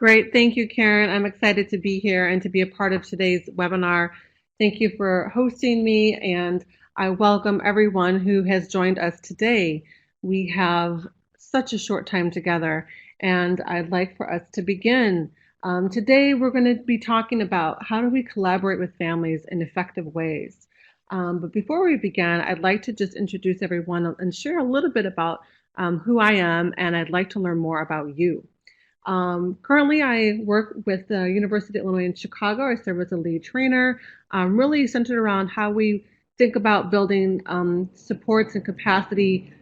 Great. Thank you, Karen. I'm excited to be here and to be a part of today's webinar. Thank you for hosting me, and I welcome everyone who has joined us today. We have such a short time together, and I'd like for us to begin. Today, we're going to be talking about how do we collaborate with families in effective ways. But before we begin, I'd like to just introduce everyone and share a little bit about who I am, and I'd like to learn more about you. Currently, I work with the University of Illinois in Chicago. I serve as a lead trainer, really centered around how we think about building supports and capacity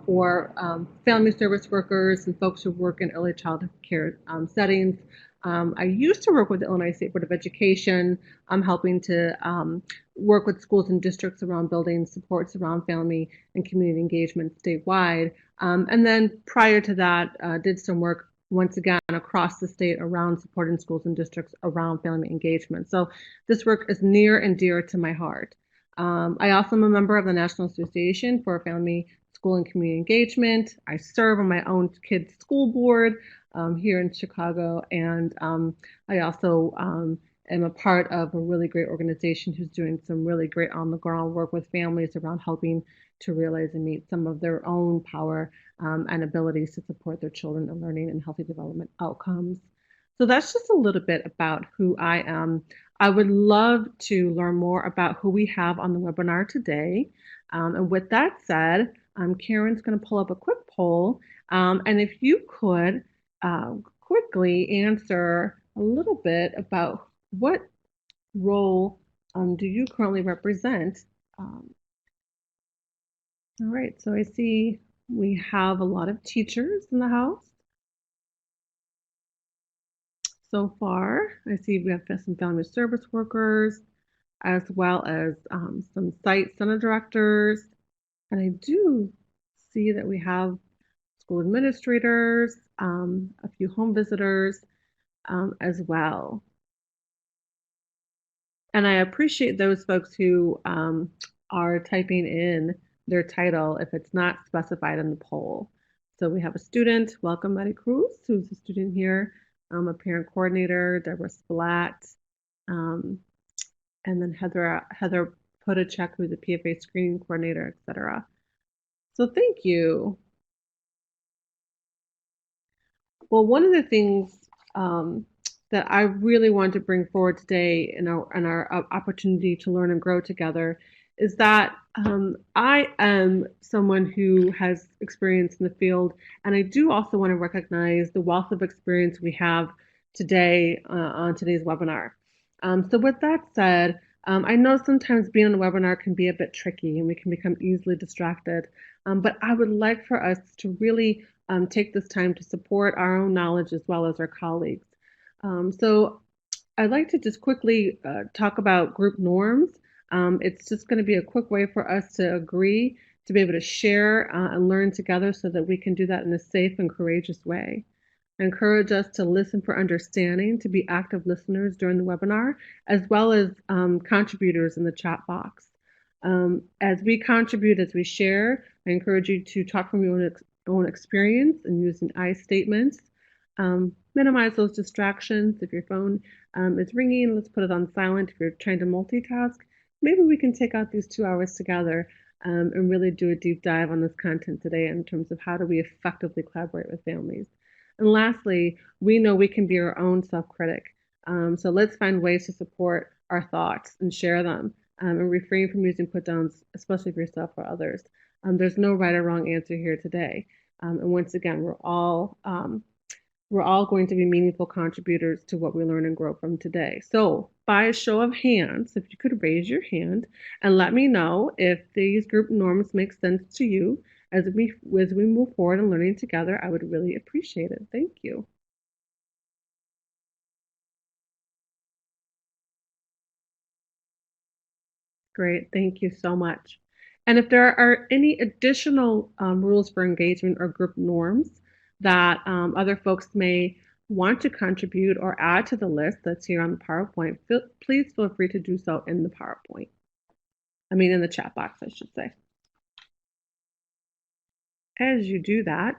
for family service workers and folks who work in early childhood care settings. I used to work with the Illinois State Board of Education. I'm helping to work with schools and districts around building supports around family and community engagement statewide. And then prior to that, did some work once again across the state around supporting schools and districts around family engagement. So this work is near and dear to my heart. I also am a member of the National Association for Family, School, and Community Engagement. I serve on my own kids' school board here in Chicago, and I also am a part of a really great organization who's doing some really great on-the-ground work with families around helping to realize and meet some of their own power and abilities to support their children in learning and healthy development outcomes. So that's just a little bit about who I am. I would love to learn more about who we have on the webinar today. And with that said, Karen's going to pull up a quick poll. And if you could quickly answer a little bit about what role do you currently represent? All right, so I see we have a lot of teachers in the house so far. I see we have some family service workers as well as some site center directors. And I do see that we have school administrators, a few home visitors as well. And I appreciate those folks who are typing in their title if it's not specified in the poll. So we have a student, welcome Marie Cruz, who's a student here, a parent coordinator, Deborah Splat, and then Heather Podachek, who's a PFA screening coordinator, etc. So thank you. Well, one of the things that I really want to bring forward today in our opportunity to learn and grow together is that I am someone who has experience in the field, and I do also want to recognize the wealth of experience we have today on today's webinar. So with that said, I know sometimes being on a webinar can be a bit tricky and we can become easily distracted, but I would like for us to really take this time to support our own knowledge as well as our colleagues. So I'd like to just quickly talk about group norms. It's just going to be a quick way for us to agree to be able to share and learn together so that we can do that in a safe and courageous way. I encourage us to listen for understanding, to be active listeners during the webinar, as well as contributors in the chat box. As we contribute, as we share, I encourage you to talk from your own experience and using I statements. Minimize those distractions. If your phone is ringing, let's put it on silent. If you're trying to multitask, maybe we can take out these 2 hours together and really do a deep dive on this content today in terms of how do we effectively collaborate with families. And lastly, we know we can be our own self-critic. So let's find ways to support our thoughts and share them and refrain from using put-downs, especially for yourself or others. There's no right or wrong answer here today. And once again, we're all going to be meaningful contributors to what we learn and grow from today. So by a show of hands, if you could raise your hand and let me know if these group norms make sense to you as we move forward and learning together, I would really appreciate it. Thank you. Great, thank you so much. And if there are any additional rules for engagement or group norms that other folks may want to contribute or add to the list that's here on the PowerPoint, please feel free to do so in the PowerPoint. In the chat box, I should say. As you do that,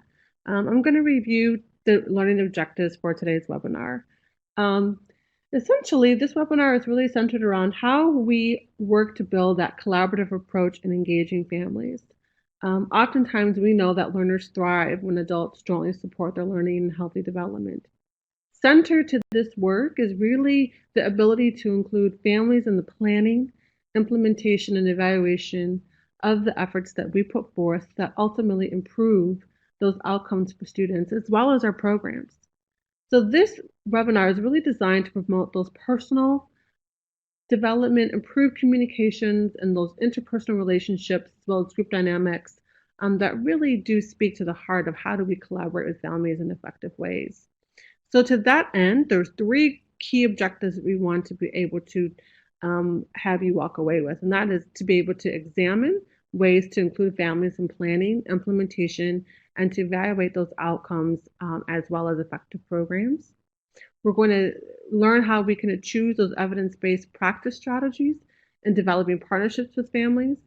I'm going to review the learning objectives for today's webinar. Um, Essentially, this webinar is really centered around how we work to build that collaborative approach in engaging families. Oftentimes, we know that learners thrive when adults jointly support their learning and healthy development. Center to this work is really the ability to include families in the planning, implementation, and evaluation of the efforts that we put forth that ultimately improve those outcomes for students as well as our programs. So this webinar is really designed to promote those personal development, improve communications, and those interpersonal relationships as well as group dynamics that really do speak to the heart of how do we collaborate with families in effective ways. So to that end, there's three key objectives that we want to be able to have you walk away with, and that is to be able to examine ways to include families in planning, implementation, and to evaluate those outcomes as well as effective programs. We're going to learn how we can choose those evidence-based practice strategies in developing partnerships with families.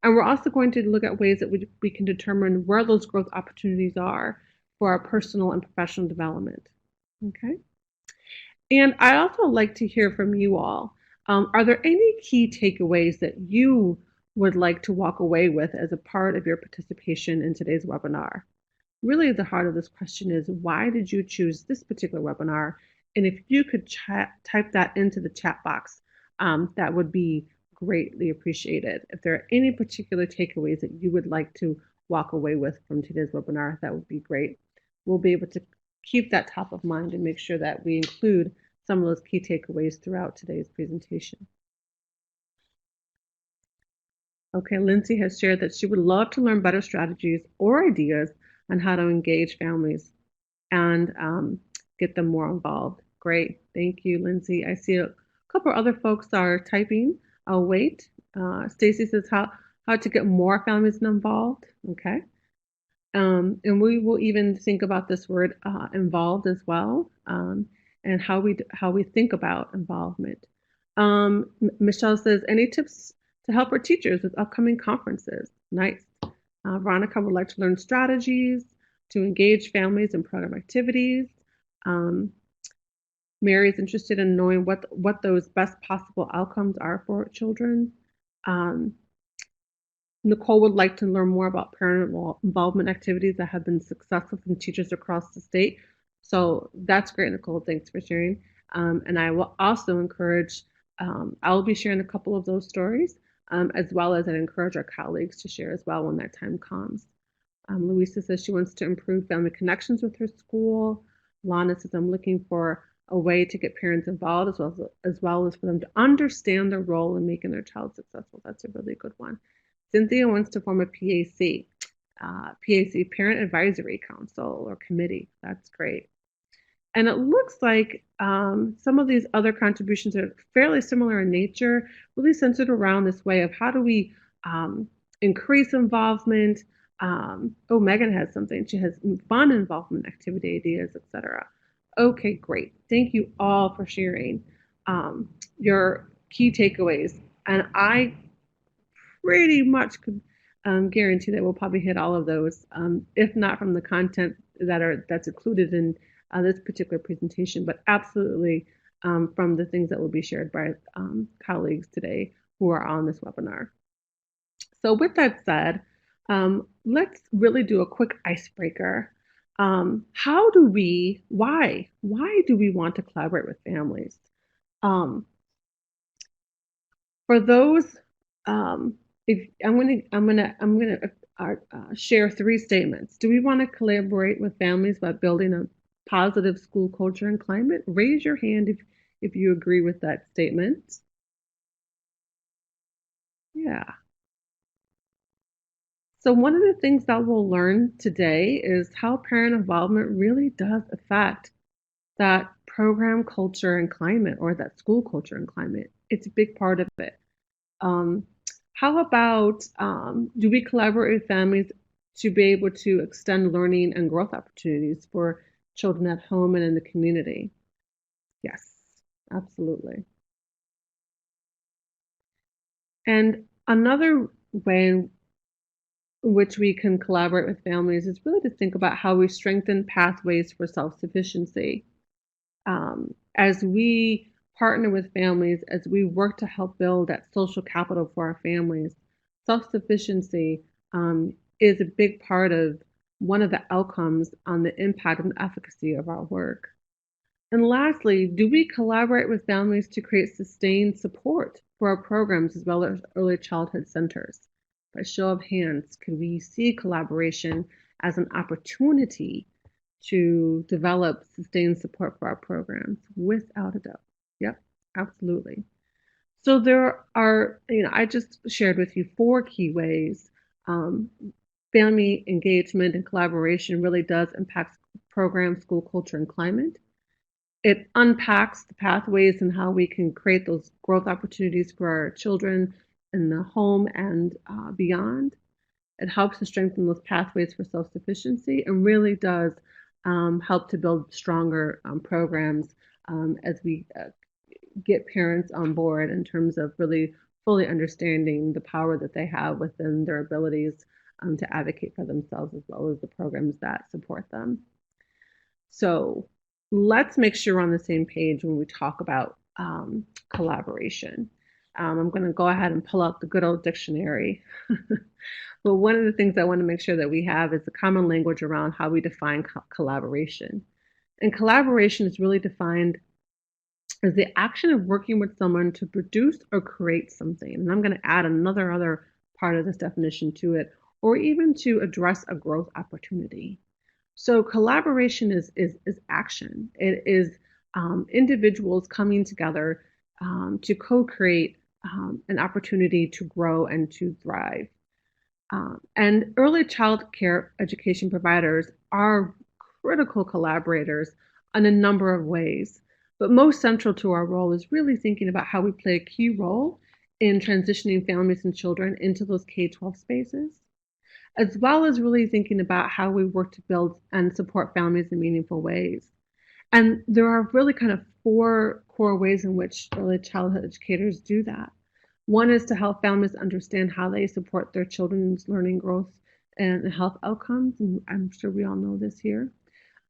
And we're also going to look at ways that we can determine where those growth opportunities are for our personal and professional development. Okay. And I also like to hear from you all. Are there any key takeaways that you would like to walk away with as a part of your participation in today's webinar? Really, the heart of this question is, why did you choose this particular webinar? And if you could type that into the chat box, that would be greatly appreciated. If there are any particular takeaways that you would like to walk away with from today's webinar, that would be great. We'll be able to keep that top of mind and make sure that we include some of those key takeaways throughout today's presentation. Okay, Lindsay has shared that she would love to learn better strategies or ideas on how to engage families and get them more involved. Great, thank you, Lindsay. I see a couple other folks are typing. I'll wait. Stacy says how to get more families involved. Okay. And we will even think about this word involved as well, and how we think about involvement. Michelle says, any tips to help our teachers with upcoming conferences? Nice. Veronica would like to learn strategies to engage families in program activities. Mary is interested in knowing what those best possible outcomes are for children. Nicole would like to learn more about parent involvement activities that have been successful from teachers across the state. So that's great, Nicole. Thanks for sharing. And I will also encourage, I'll be sharing a couple of those stories, as well as I encourage our colleagues to share as well when that time comes. Louisa says she wants to improve family connections with her school. Lana says, I'm looking for a way to get parents involved as well as for them to understand their role in making their child successful. That's a really good one. Cynthia wants to form a PAC, Parent Advisory Council or Committee. That's great. And it looks like some of these other contributions are fairly similar in nature, really centered around this way of how do we increase involvement. Oh, Megan has something. She has fun involvement, activity ideas, etc. Okay, great. Thank you all for sharing your key takeaways. And I pretty much could guarantee that we'll probably hit all of those, if not from the content that's included in this particular presentation, but absolutely from the things that will be shared by colleagues today who are on this webinar. So with that said, let's really do a quick icebreaker. Why do we want to collaborate with families? For those, if I'm gonna share three statements. Do we want to collaborate with families by building a positive school culture and climate? Raise your hand if you agree with that statement. Yeah. So one of the things that we'll learn today is how parent involvement really does affect that program culture and climate, or that school culture and climate. It's a big part of it. How about, do we collaborate with families to be able to extend learning and growth opportunities for children at home and in the community? Yes, absolutely. And another way which we can collaborate with families is really to think about how we strengthen pathways for self-sufficiency. As we partner with families, as we work to help build that social capital for our families, self-sufficiency is a big part of one of the outcomes on the impact and efficacy of our work. And lastly, do we collaborate with families to create sustained support for our programs as well as early childhood centers? By show of hands, could we see collaboration as an opportunity to develop sustained support for our programs? Without a doubt. Yep, absolutely. So there are, I just shared with you 4 key ways family engagement and collaboration really does impact program, school culture, and climate. It unpacks the pathways and how we can create those growth opportunities for our children in the home and beyond. It helps to strengthen those pathways for self-sufficiency and really does help to build stronger programs as we get parents on board in terms of really fully understanding the power that they have within their abilities to advocate for themselves as well as the programs that support them. So let's make sure we're on the same page when we talk about collaboration. I'm going to go ahead and pull out the good old dictionary. But one of the things I want to make sure that we have is the common language around how we define collaboration. And collaboration is really defined as the action of working with someone to produce or create something. And I'm going to add another part of this definition to it, or even to address a growth opportunity. So collaboration is action. It is individuals coming together to co-create an opportunity to grow and to thrive. And early child care education providers are critical collaborators in a number of ways. But most central to our role is really thinking about how we play a key role in transitioning families and children into those K-12 spaces, as well as really thinking about how we work to build and support families in meaningful ways. And there are really kind of 4 core ways in which early childhood educators do that. One is to help families understand how they support their children's learning growth and health outcomes, and I'm sure we all know this here.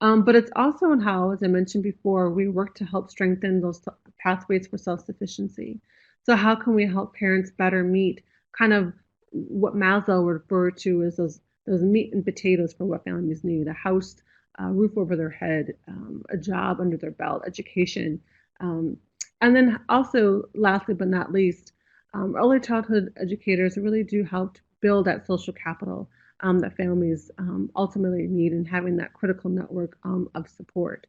But it's also in how, as I mentioned before, we work to help strengthen those pathways for self-sufficiency. So how can we help parents better meet kind of what Maslow referred to as those meat and potatoes for what families need: a house, a roof over their head, a job under their belt, education. And then also, lastly but not least, early childhood educators really do help to build that social capital that families ultimately need in having that critical network of support.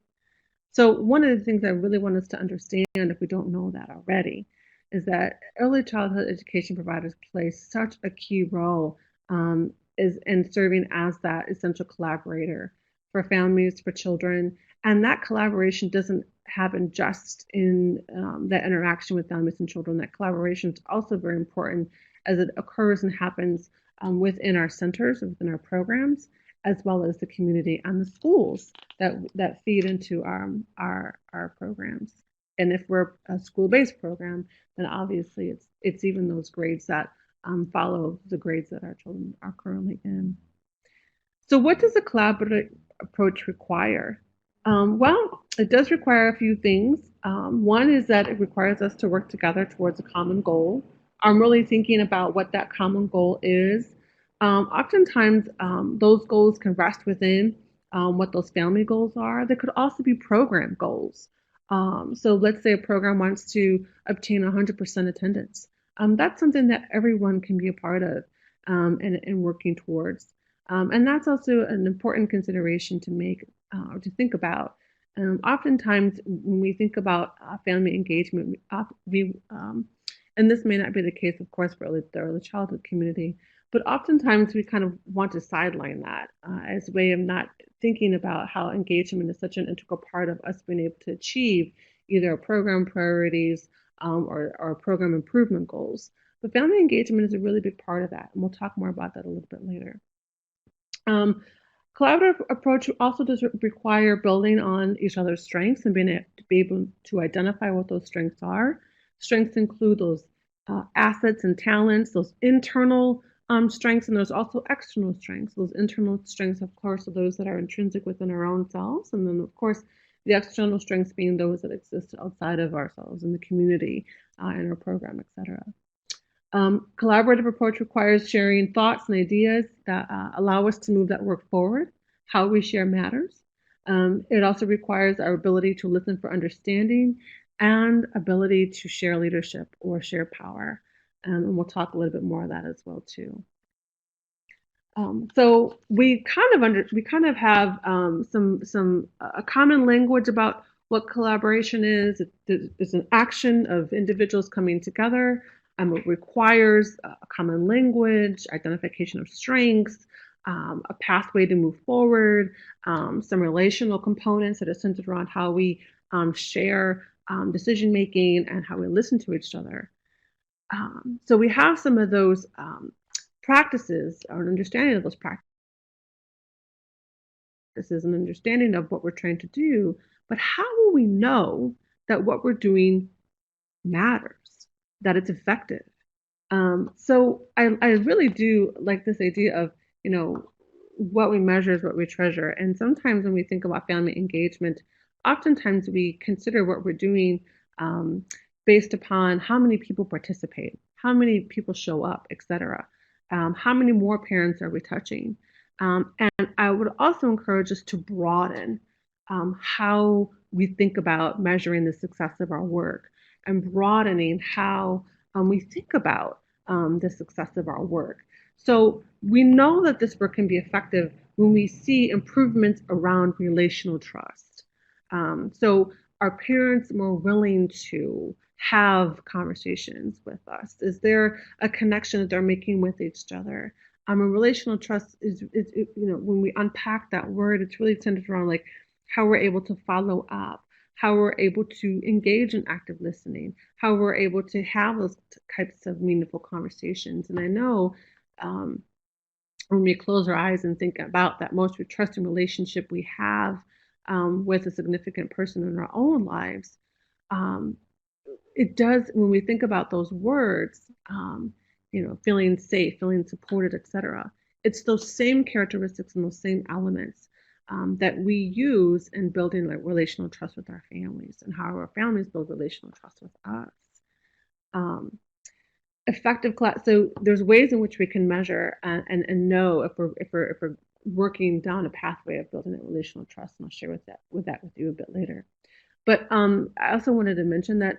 So one of the things I really want us to understand, if we don't know that already, is that early childhood education providers play such a key role in serving as that essential collaborator for families, for children. And that collaboration doesn't happen just in that interaction with families and children. That collaboration is also very important as it occurs and happens within our centers, within our programs, as well as the community and the schools that feed into our programs. And if we're a school-based program, then obviously it's even those grades that follow the grades that our children are currently in. So what does a collaborative approach require? Well, it does require a few things. One is that it requires us to work together towards a common goal. I'm really thinking about what that common goal is. Oftentimes, those goals can rest within what those family goals are. There could also be program goals. So let's say a program wants to obtain 100% attendance. That's something that everyone can be a part of and working towards. And that's also an important consideration to make or to think about. Oftentimes, when we think about family engagement, and this may not be the case, of course, for the early childhood community, but oftentimes we kind of want to sideline that as a way of not thinking about how engagement is such an integral part of us being able to achieve either program priorities or program improvement goals. But family engagement is a really big part of that, and we'll talk more about that a little bit later. Collaborative approach also does require building on each other's strengths and being able to identify what those strengths are. Strengths include those assets and talents, those internal strengths, and there's also external strengths. Those internal strengths, of course, are those that are intrinsic within our own selves, and then, of course, the external strengths being those that exist outside of ourselves in the community, in our program, etc. Collaborative approach requires sharing thoughts and ideas that allow us to move that work forward. How we share matters. It also requires our ability to listen for understanding and ability to share leadership or share power. And we'll talk a little bit more of that as well too. So we kind of have a common language about what collaboration is. It's an action of individuals coming together. It requires a common language, identification of strengths, a pathway to move forward, some relational components that are centered around how we share decision making and how we listen to each other. So we have some of those practices or an understanding of those practices, an understanding of what we're trying to do, but how will we know that what we're doing matters, that it's effective? So I really do like this idea of, what we measure is what we treasure. And sometimes when we think about family engagement, oftentimes we consider what we're doing based upon how many people participate, how many people show up, etc. How many more parents are we touching? And I would also encourage us to broaden how we think about measuring the success of our work and broadening how we think about the success of our work. So we know that this work can be effective when we see improvements around relational trust. So are parents more willing to have conversations with us? Is there a connection that they're making with each other? A relational trust is when we unpack that word, it's really centered around like how we're able to follow up, how we're able to engage in active listening, how we're able to have those types of meaningful conversations. And I know when we close our eyes and think about that most trusting relationship we have with a significant person in our own lives, it does, when we think about those words, feeling safe, feeling supported, etc. It's those same characteristics and those same elements that we use in building like relational trust with our families and how our families build relational trust with us. Effective class. So there's ways in which we can measure and know if we're working down a pathway of building that relational trust, and I'll share with you a bit later. But I also wanted to mention that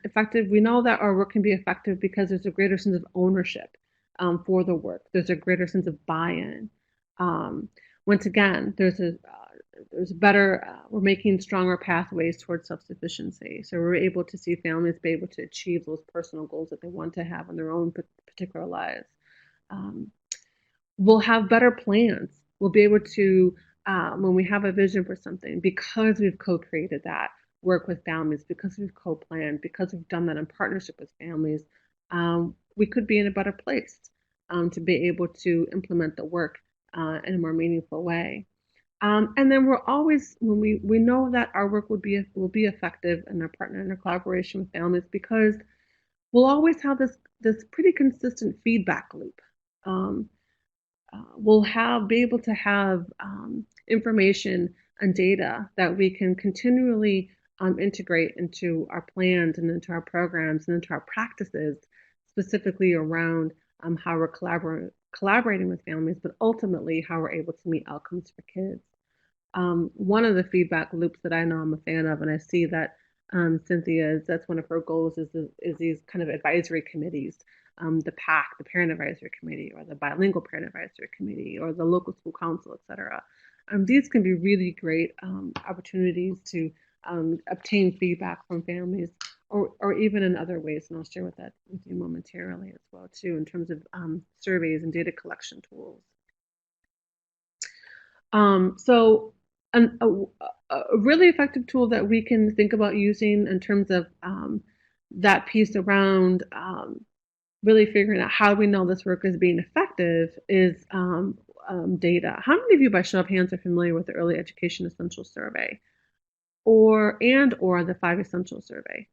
we know that our work can be effective because there's a greater sense of ownership for the work. There's a greater sense of buy-in. Once again, there's better, we're making stronger pathways towards self-sufficiency. So we're able to see families be able to achieve those personal goals that they want to have in their own particular lives. We'll have better plans. We'll be able to, when we have a vision for something, because we've co-created that, work with families, because we've co-planned, because we've done that in partnership with families, we could be in a better place to be able to implement the work in a more meaningful way. And then we're always, when we know that our work will be effective in our partner in our collaboration with families, because we'll always have this pretty consistent feedback loop. We'll be able to have information and data that we can continually integrate into our plans and into our programs and into our practices, specifically around how we're collaborating with families, but ultimately how we're able to meet outcomes for kids. One of the feedback loops that I know I'm a fan of, and I see that that's one of her goals, is these kind of advisory committees, the PAC, the Parent Advisory Committee, or the Bilingual Parent Advisory Committee, or the local school council, etc. These can be really great opportunities to obtain feedback from families, or even in other ways, and I'll share with you momentarily as well too, in terms of surveys and data collection tools. So a really effective tool that we can think about using in terms of that piece around really figuring out how we know this work is being effective is data. How many of you, by show of hands, are familiar with the Early Education Essentials Survey or the 5 Essentials Survey?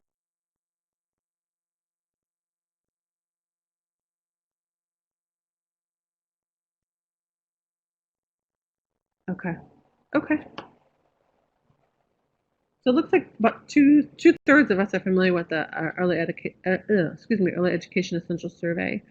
Okay. Okay. So it looks like about two-thirds of us are familiar with the early education essential survey.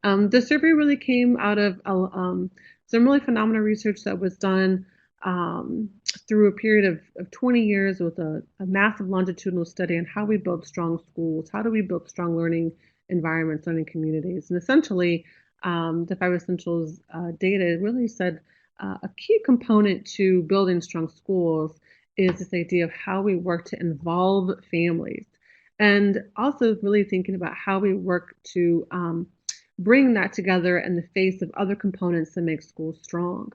The survey really came out of some really phenomenal research that was done um, through a period of 20 years with a massive longitudinal study on how we build strong schools, how do we build strong learning environments, learning communities, and essentially the five essentials data really said a key component to building strong schools is this idea of how we work to involve families and also really thinking about how we work to bring that together in the face of other components that make schools strong.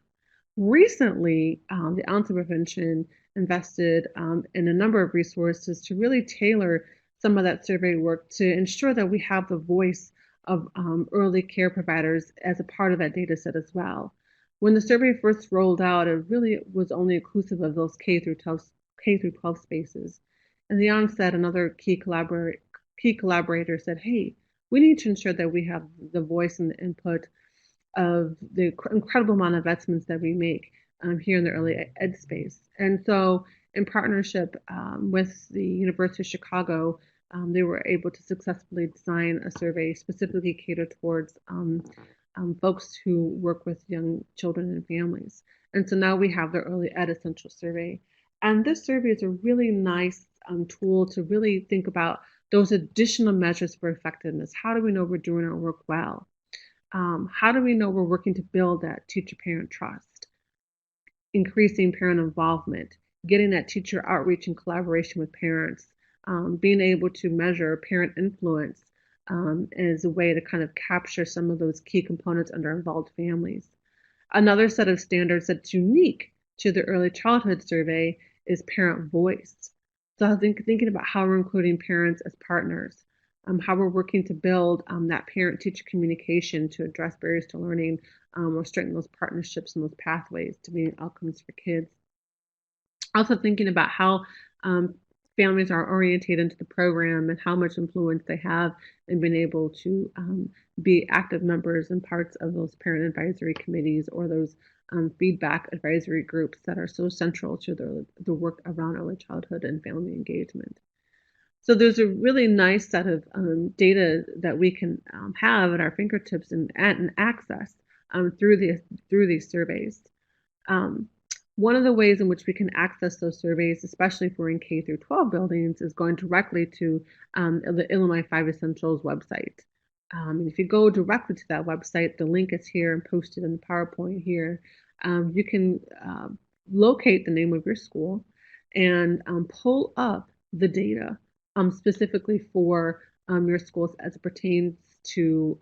Recently, the Ounce of Prevention invested in a number of resources to really tailor some of that survey work to ensure that we have the voice of early care providers as a part of that data set as well. When the survey first rolled out, it really was only inclusive of those K through 12 spaces. And the onset, another key collaborator said, "Hey, we need to ensure that we have the voice and the input of the incredible amount of investments that we make here in the early ed space." And so, in partnership with the University of Chicago, they were able to successfully design a survey specifically catered towards folks who work with young children and families. And so now we have the Early Ed Essential Survey. And this survey is a really nice tool to really think about those additional measures for effectiveness. How do we know we're doing our work well? How do we know we're working to build that teacher-parent trust, increasing parent involvement, getting that teacher outreach and collaboration with parents, being able to measure parent influence as a way to kind of capture some of those key components under involved families. Another set of standards that's unique to the early childhood survey is parent voice. So I think thinking about how we're including parents as partners, how we're working to build that parent-teacher communication to address barriers to learning or strengthen those partnerships and those pathways to meeting outcomes for kids. Also thinking about how families are oriented into the program and how much influence they have in being able to be active members and parts of those parent advisory committees or those feedback advisory groups that are so central to the work around early childhood and family engagement. So there's a really nice set of data that we can have at our fingertips and access through these surveys. Um, One of the ways in which we can access those surveys, especially if we're in K through 12 buildings, is going directly to the Illinois Five Essentials website. And if you go directly to that website, the link is here and posted in the PowerPoint here. You can locate the name of your school and pull up the data specifically for your schools as it pertains to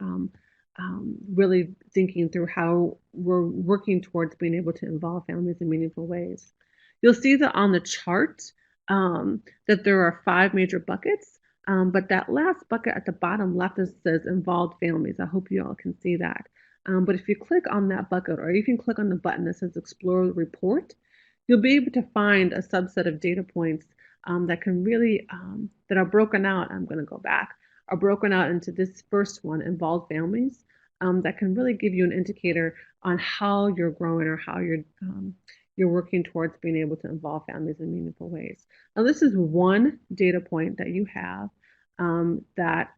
really thinking through how we're working towards being able to involve families in meaningful ways. You'll see that on the chart that there are five major buckets, but that last bucket at the bottom left says involved families. I hope you all can see that. But if you click on that bucket, or you can click on the button that says Explore the Report, you'll be able to find a subset of data points that can really, that are broken out. I'm going to go back, are broken out into this first one, involved families, that can really give you an indicator on how you're growing or how you're working towards being able to involve families in meaningful ways. Now, this is one data point that you have that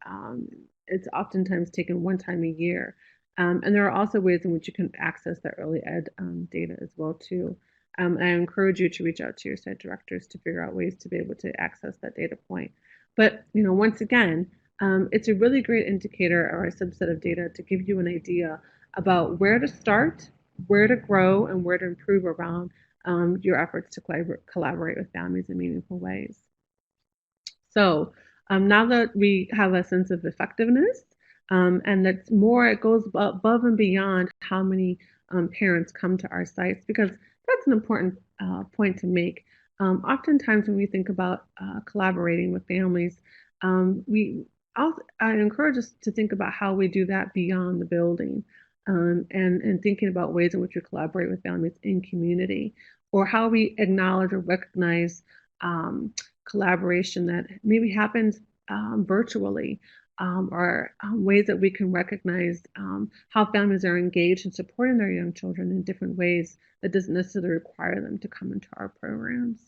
it's oftentimes taken one time a year. And there are also ways in which you can access the early ed data as well too. I encourage you to reach out to your site directors to figure out ways to be able to access that data point. But once again, it's a really great indicator or a subset of data to give you an idea about where to start, where to grow, and where to improve around your efforts to collaborate with families in meaningful ways. So now that we have a sense of effectiveness, and that's more, it goes above and beyond how many parents come to our sites, because that's an important point to make. Oftentimes when we think about collaborating with families, I encourage us to think about how we do that beyond the building, and thinking about ways in which we collaborate with families in community, or how we acknowledge or recognize collaboration that maybe happens virtually, or ways that we can recognize how families are engaged in supporting their young children in different ways that doesn't necessarily require them to come into our programs.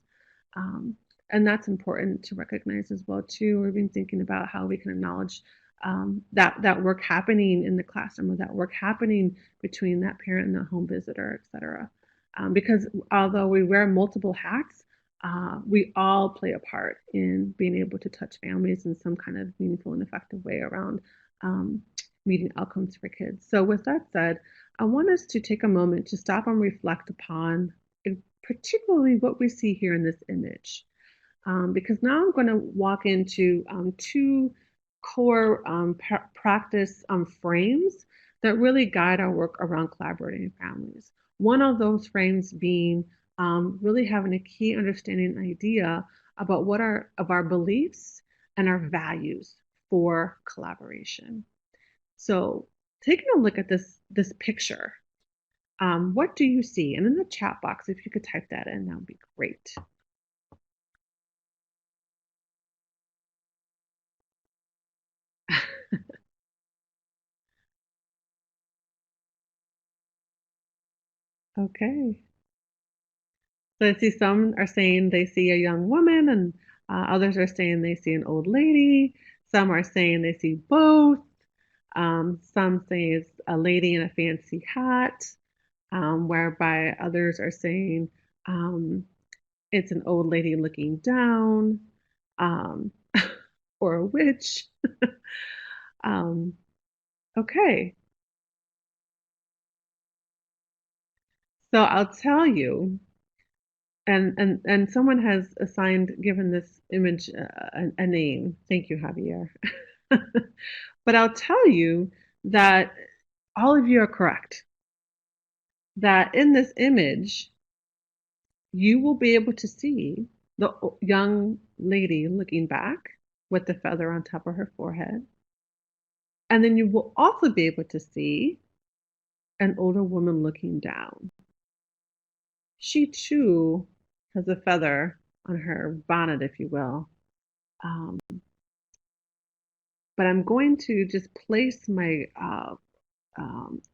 Um, and that's important to recognize as well too. We've been thinking about how we can acknowledge that work happening in the classroom, or that work happening between that parent and the home visitor, et cetera. Because although we wear multiple hats, we all play a part in being able to touch families in some kind of meaningful and effective way around meeting outcomes for kids. So with that said, I want us to take a moment to stop and reflect upon particularly what we see here in this image. Because now I'm going to walk into two core practice frames that really guide our work around collaborating in families. One of those frames being really having a key understanding idea about what of our beliefs and our values for collaboration. So taking a look at this picture, what do you see? And in the chat box, if you could type that in, that would be great. Okay. So I see some are saying they see a young woman, and others are saying they see an old lady. Some are saying they see both. Some say it's a lady in a fancy hat, whereby others are saying it's an old lady looking down, um, or a witch. um, okay, so I'll tell you. And someone has given this image a name. Thank you, Javier. But I'll tell you that all of you are correct. That in this image, you will be able to see the young lady looking back with the feather on top of her forehead. And then you will also be able to see an older woman looking down. She too has a feather on her bonnet, if you will. Um, but I'm going to just place my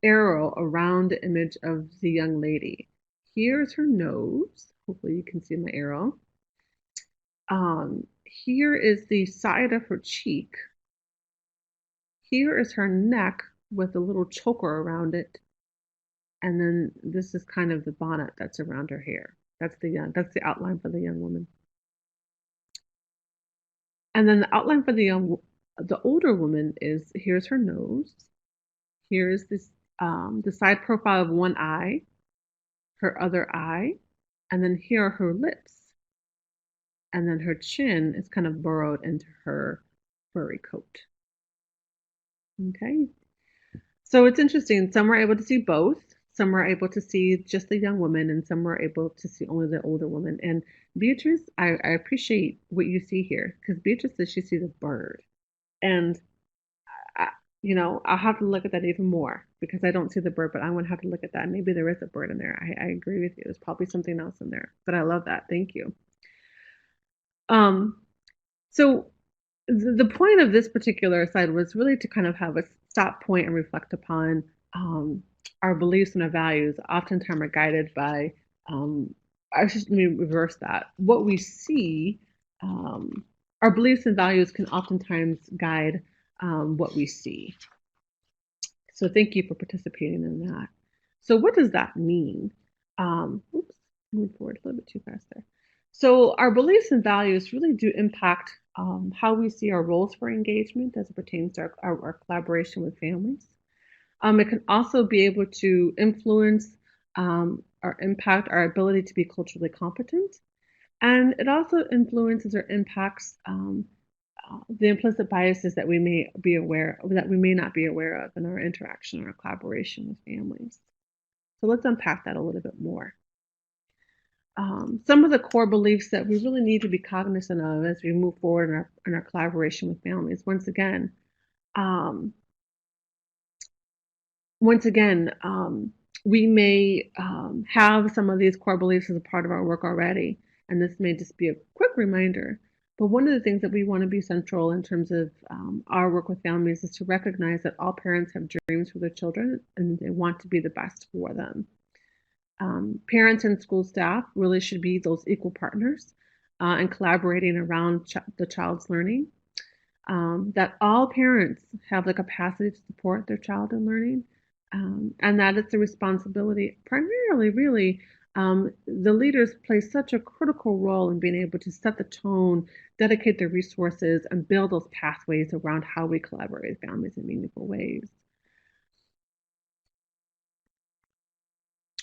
arrow around the image of the young lady. Here's her nose. Hopefully you can see my arrow. Here is the side of her cheek. Here is her neck with a little choker around it. And then this is kind of the bonnet that's around her hair. That's the outline for the young woman. And then the outline for the older woman is, here's her nose. Here's this the side profile of one eye, her other eye, and then here are her lips. And then her chin is kind of burrowed into her furry coat. Okay. So it's interesting. Some were able to see both. Some were able to see just the young woman, and some were able to see only the older woman. And Beatrice, I appreciate what you see here, because Beatrice says she sees a bird. And, I, I'll have to look at that even more, because I don't see the bird, but I want to have to look at that. Maybe there is a bird in there. I agree with you. There's probably something else in there, but I love that. Thank you. So the point of this particular aside was really to kind of have a stop point and reflect upon our beliefs and our values. Oftentimes are guided by, let me reverse that. What we see, our beliefs and values can oftentimes guide what we see. So thank you for participating in that. So what does that mean? Oops, moved forward a little bit too fast there. So our beliefs and values really do impact how we see our roles for engagement as it pertains to our collaboration with families. It can also be able to influence or impact our ability to be culturally competent. And it also influences or impacts the implicit biases that we may not be aware of in our interaction or collaboration with families. So let's unpack that a little bit more. Some of the core beliefs that we really need to be cognizant of as we move forward in our collaboration with families. Once again, we may have some of these core beliefs as a part of our work already, and this may just be a quick reminder But one of the things that we want to be central in terms of our work with families is to recognize that all parents have dreams for their children and they want to be the best for them. Parents and school staff really should be those equal partners and collaborating around the child's learning. That all parents have the capacity to support their child in learning, and that it's a responsibility primarily, really. The leaders play such a critical role in being able to set the tone, dedicate their resources, and build those pathways around how we collaborate with families in meaningful ways.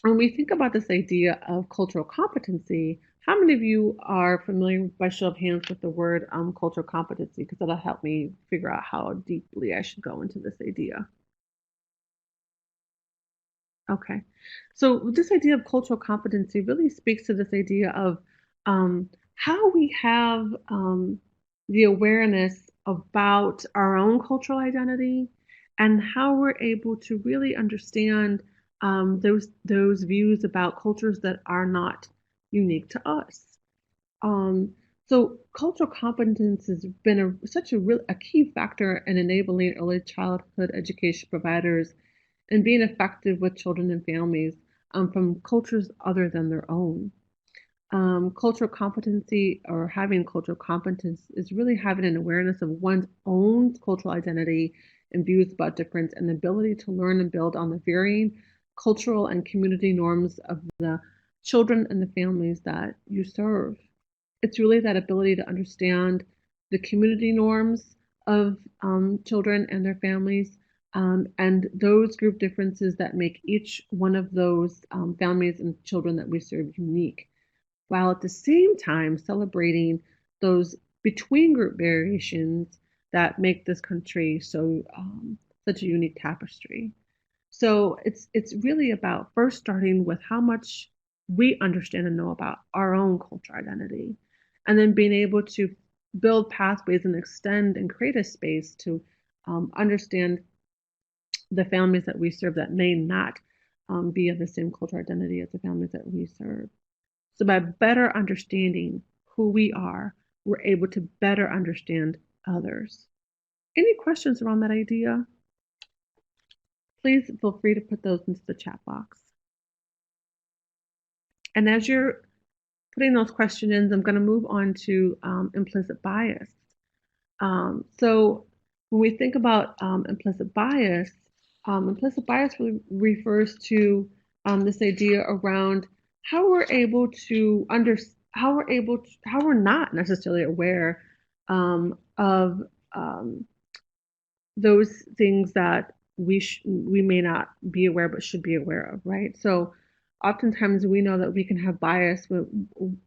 When we think about this idea of cultural competency, how many of you are familiar by show of hands with the word cultural competency? Because that'll help me figure out how deeply I should go into this idea. Okay. So this idea of cultural competency really speaks to this idea of how we have the awareness about our own cultural identity and how we're able to really understand those views about cultures that are not unique to us. Um, so cultural competence has been a key factor in enabling early childhood education providers and being effective with children and families from cultures other than their own. Cultural competency or having cultural competence is really having an awareness of one's own cultural identity and views about difference and the ability to learn and build on the varying cultural and community norms of the children and the families that you serve. It's really that ability to understand the community norms of children and their families and those group differences that make each one of those families and children that we serve unique, while at the same time celebrating those between group variations that make this country such a unique tapestry. So it's really about first starting with how much we understand and know about our own cultural identity, and then being able to build pathways and extend and create a space to understand the families that we serve that may not be of the same cultural identity as the families that we serve. So by better understanding who we are, we're able to better understand others. Any questions around that idea? Please feel free to put those into the chat box. And as you're putting those questions in, I'm going to move on to implicit bias. So when we think about implicit bias really refers to this idea around how we're able to how we're not necessarily aware of those things that we may not be aware but should be aware of, right? So oftentimes we know that we can have bias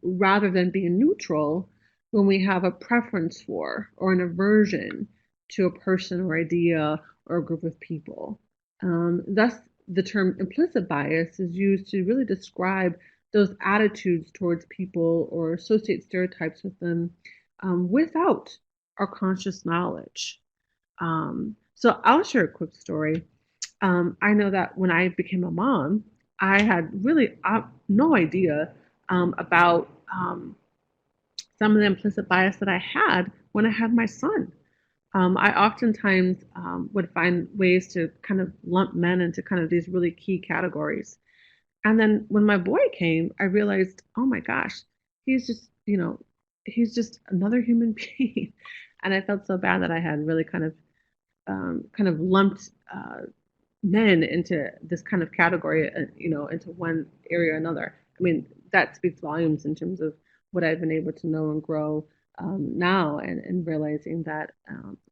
rather than being neutral when we have a preference for or an aversion to a person or idea or a group of people. Thus, the term implicit bias is used to really describe those attitudes towards people or associate stereotypes with them without our conscious knowledge. So I'll share a quick story. I know that when I became a mom, I had really no idea about some of the implicit bias that I had when I had my son. I oftentimes would find ways to kind of lump men into kind of these really key categories. And then when my boy came, I realized, oh my gosh, he's just, he's just another human being. And I felt so bad that I had really kind of lumped men into this kind of category, into one area or another. I mean, that speaks volumes in terms of what I've been able to know and grow now, and realizing that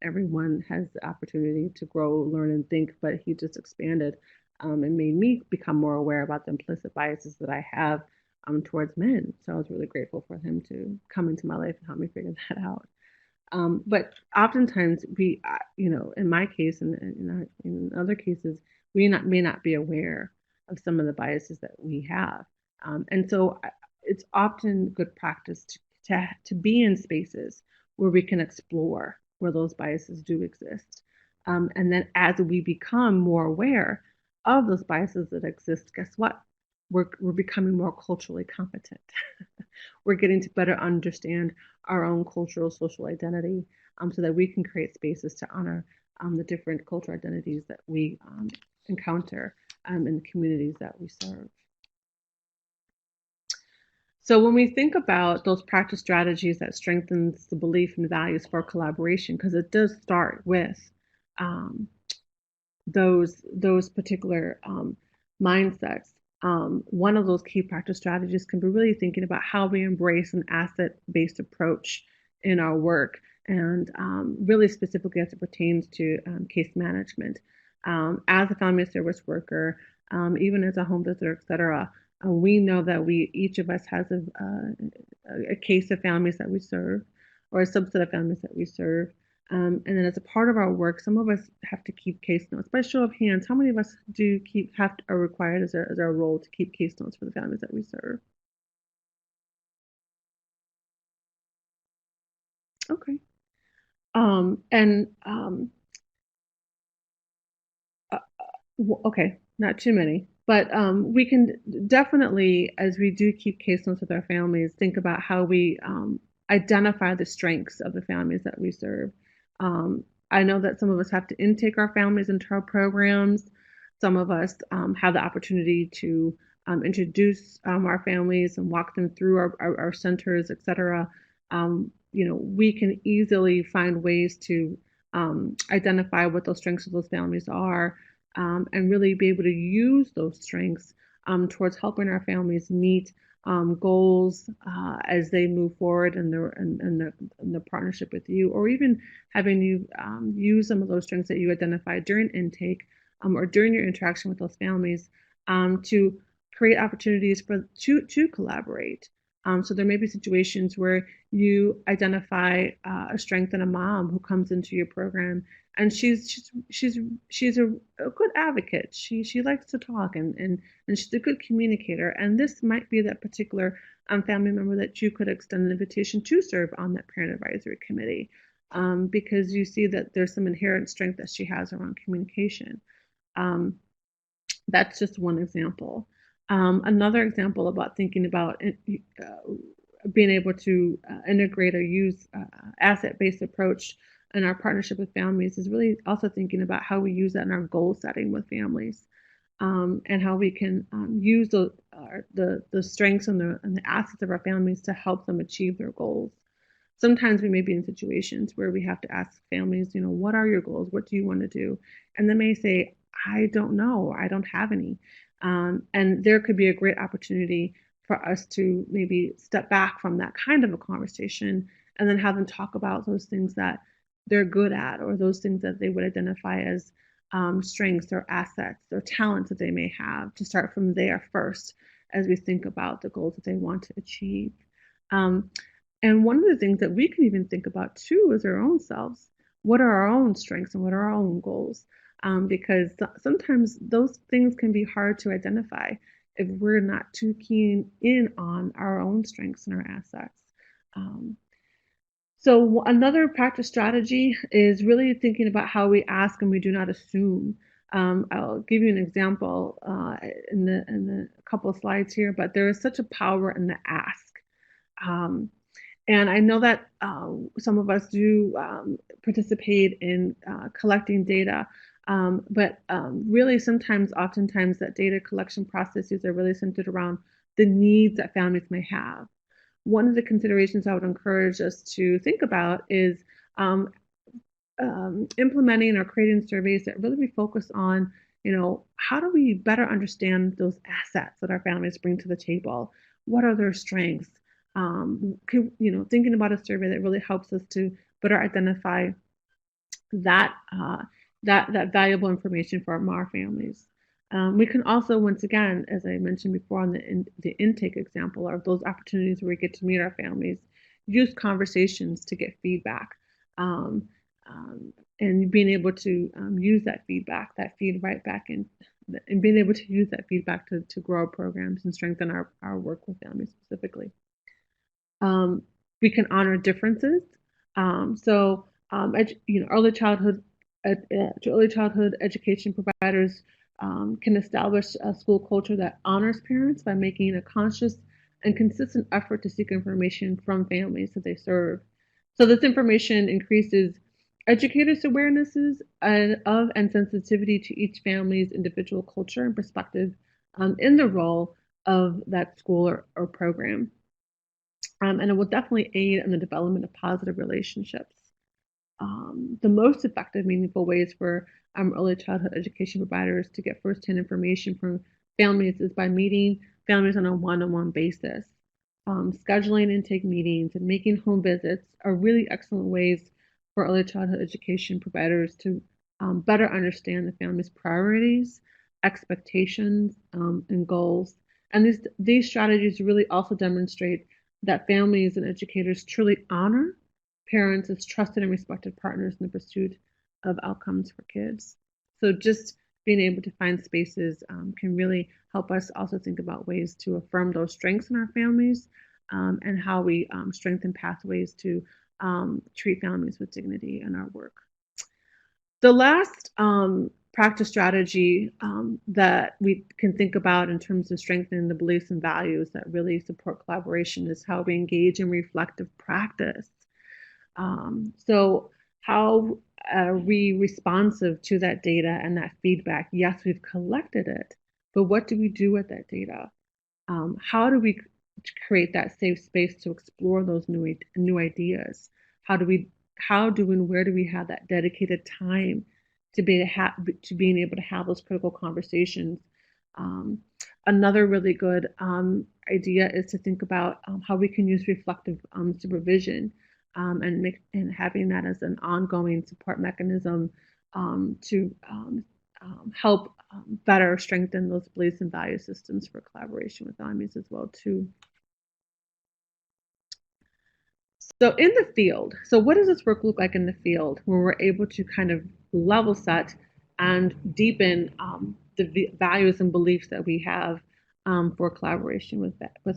everyone has the opportunity to grow, learn, and think, but he just expanded and made me become more aware about the implicit biases that I have towards men. So I was really grateful for him to come into my life and help me figure that out. But oftentimes in my case and in other cases, we may not be aware of some of the biases that we have. And so it's often good practice to be in spaces where we can explore where those biases do exist. And then as we become more aware of those biases that exist, guess what? we're becoming more culturally competent. We're getting to better understand our own cultural social identity, so that we can create spaces to honor the different cultural identities that we encounter in the communities that we serve. So when we think about those practice strategies that strengthens the belief and values for collaboration, because it does start with um, those particular mindsets. One of those key practice strategies can be really thinking about how we embrace an asset-based approach in our work, and really specifically as it pertains to case management. As a family service worker, even as a home visitor, et cetera, we know that each of us has a case of families that we serve, or a subset of families that we serve. And then as a part of our work, some of us have to keep case notes. By show of hands, how many of us are required as our role to keep case notes for the families that we serve? Okay. And uh, okay, not too many, but we can definitely, as we do keep case notes with our families, think about how we identify the strengths of the families that we serve. I know that some of us have to intake our families into our programs. Some of us have the opportunity to introduce our families and walk them through our centers, et cetera. We can easily find ways to identify what those strengths of those families are, and really be able to use those strengths towards helping our families meet goals as they move forward in the partnership with you, or even having you use some of those strengths that you identified during intake, or during your interaction with those families, to create opportunities to collaborate. So there may be situations where you identify a strength in a mom who comes into your program, and she's a good advocate. She likes to talk, and she's a good communicator. And this might be that particular family member that you could extend an invitation to serve on that parent advisory committee, because you see that there's some inherent strength that she has around communication. Um, that's just one example. Another example about thinking about being able to integrate or use asset-based approach in our partnership with families is really also thinking about how we use that in our goal setting with families, and how we can use the strengths and the assets of our families to help them achieve their goals. Sometimes we may be in situations where we have to ask families, what are your goals? What do you want to do? And they may say, I don't know, I don't have any. And there could be a great opportunity for us to maybe step back from that kind of a conversation and then have them talk about those things that they're good at, or those things that they would identify as strengths or assets or talents that they may have, to start from there first as we think about the goals that they want to achieve. Um, and one of the things that we can even think about too is our own selves. What are our own strengths and what are our own goals? Because sometimes those things can be hard to identify if we're not too keen in on our own strengths and our assets. Um, so another practice strategy is really thinking about how we ask and we do not assume. I'll give you an example in the couple of slides here, but there is such a power in the ask. And I know that some of us do participate in collecting data, but really oftentimes, that data collection processes are really centered around the needs that families may have. One of the considerations I would encourage us to think about is um, implementing or creating surveys that really focus on, how do we better understand those assets that our families bring to the table? What are their strengths? Thinking about a survey that really helps us to better identify that that valuable information for our families. We can also, once again, as I mentioned before on the intake example, or those opportunities where we get to meet our families, use conversations to get feedback, um, and being able to use that feed right back in, and being able to use that feedback to grow our programs and strengthen our work with families specifically. Um, we can honor differences. So, early childhood education providers can establish a school culture that honors parents by making a conscious and consistent effort to seek information from families that they serve. So this information increases educators' awarenesses of and sensitivity to each family's individual culture and perspective in the role of that school or program. And it will definitely aid in the development of positive relationships. The most effective, meaningful ways for early childhood education providers to get firsthand information from families is by meeting families on a one-on-one basis. Scheduling intake meetings and making home visits are really excellent ways for early childhood education providers to better understand the family's priorities, expectations, and goals. And these strategies really also demonstrate that families and educators truly honor parents as trusted and respected partners in the pursuit of outcomes for kids. So just being able to find spaces can really help us also think about ways to affirm those strengths in our families and how we strengthen pathways to treat families with dignity in our work. The last practice strategy that we can think about in terms of strengthening the beliefs and values that really support collaboration is how we engage in reflective practice. So how are we responsive to that data and that feedback? Yes, we've collected it, but what do we do with that data? How do we create that safe space to explore those new ideas? How and where do we have that dedicated time to being able to have those critical conversations? Another really good idea is to think about how we can use reflective supervision and having that as an ongoing support mechanism to help better strengthen those beliefs and value systems for collaboration with families as well too. So in the field, so what does this work look like in the field when we're able to kind of level set and deepen the values and beliefs that we have for collaboration with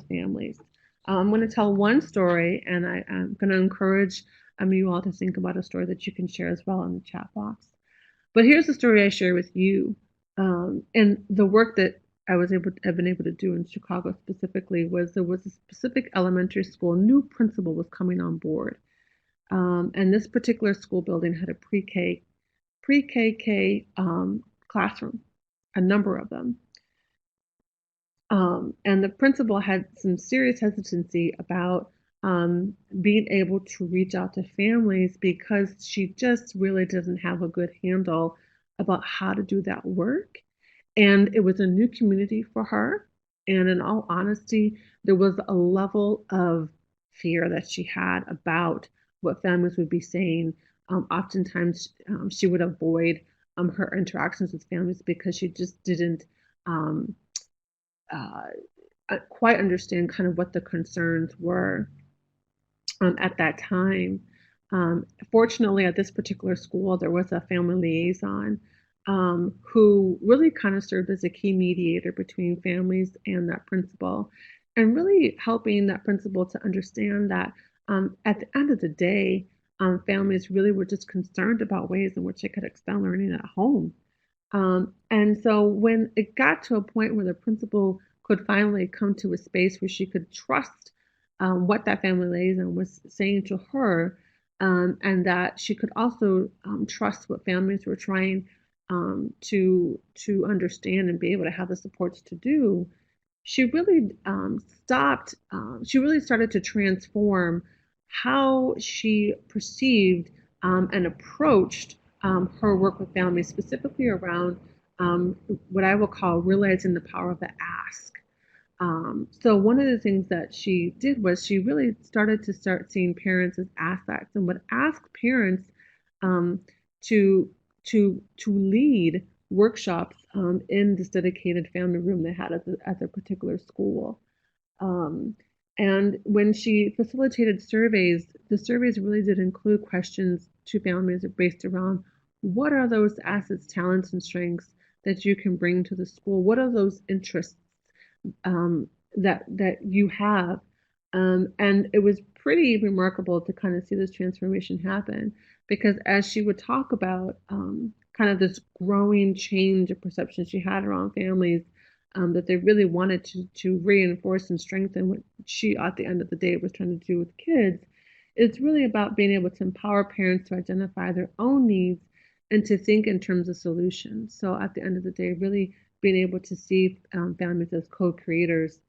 families? I'm going to tell one story, and I'm going to encourage you all to think about a story that you can share as well in the chat box. But here's the story I share with you. And the work that I've been able to do in Chicago specifically was there was a specific elementary school, new principal was coming on board. And this particular school building had a pre-KK classroom, a number of them. And the principal had some serious hesitancy about being able to reach out to families because she just really doesn't have a good handle about how to do that work. And it was a new community for her. And in all honesty, there was a level of fear that she had about what families would be saying. Oftentimes, she would avoid her interactions with families because she just didn't quite understand kind of what the concerns were at that time. Fortunately, at this particular school, there was a family liaison who really kind of served as a key mediator between families and that principal, and really helping that principal to understand that at the end of the day, families really were just concerned about ways in which they could expand learning at home. And so when it got to a point where the principal could finally come to a space where she could trust what that family liaison was saying to her, and that she could also trust what families were trying to understand and be able to have the supports to do, she really she really started to transform how she perceived and approached her work with families, specifically around what I will call realizing the power of the ask. So one of the things that she did was she really started to start seeing parents as assets and would ask parents to lead workshops in this dedicated family room they had at the particular school. And when she facilitated surveys, the surveys really did include questions to families based around what are those assets, talents, and strengths that you can bring to the school? What are those interests that you have? And it was pretty remarkable to kind of see this transformation happen, because as she would talk about kind of this growing change of perception she had around families, that they really wanted to reinforce and strengthen what she, at the end of the day, was trying to do with kids. It's really about being able to empower parents to identify their own needs and to think in terms of solutions. So at the end of the day, really being able to see families as co-creators,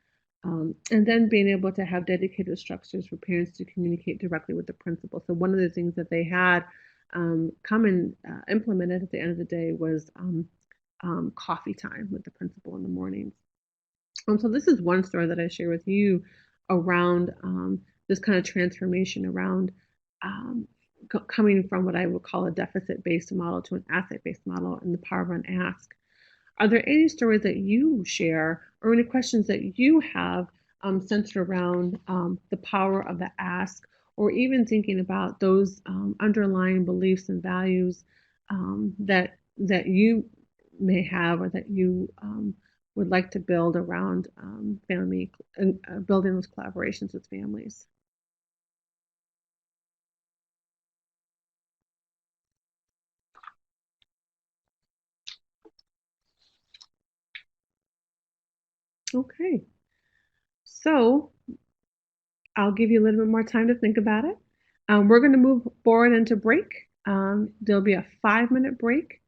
and then being able to have dedicated structures for parents to communicate directly with the principal. So one of the things that they had come and implemented at the end of the day was coffee time with the principal in the mornings. So this is one story that I share with you around this kind of transformation around um, coming from what I would call a deficit-based model to an asset-based model and the power of an ask. Are there any stories that you share or any questions that you have centered around the power of the ask, or even thinking about those underlying beliefs and values that you may have or that you would like to build around family and building those collaborations with families? Okay, so I'll give you a little bit more time to think about it. We're going to move forward into break. There'll be a 5-minute break,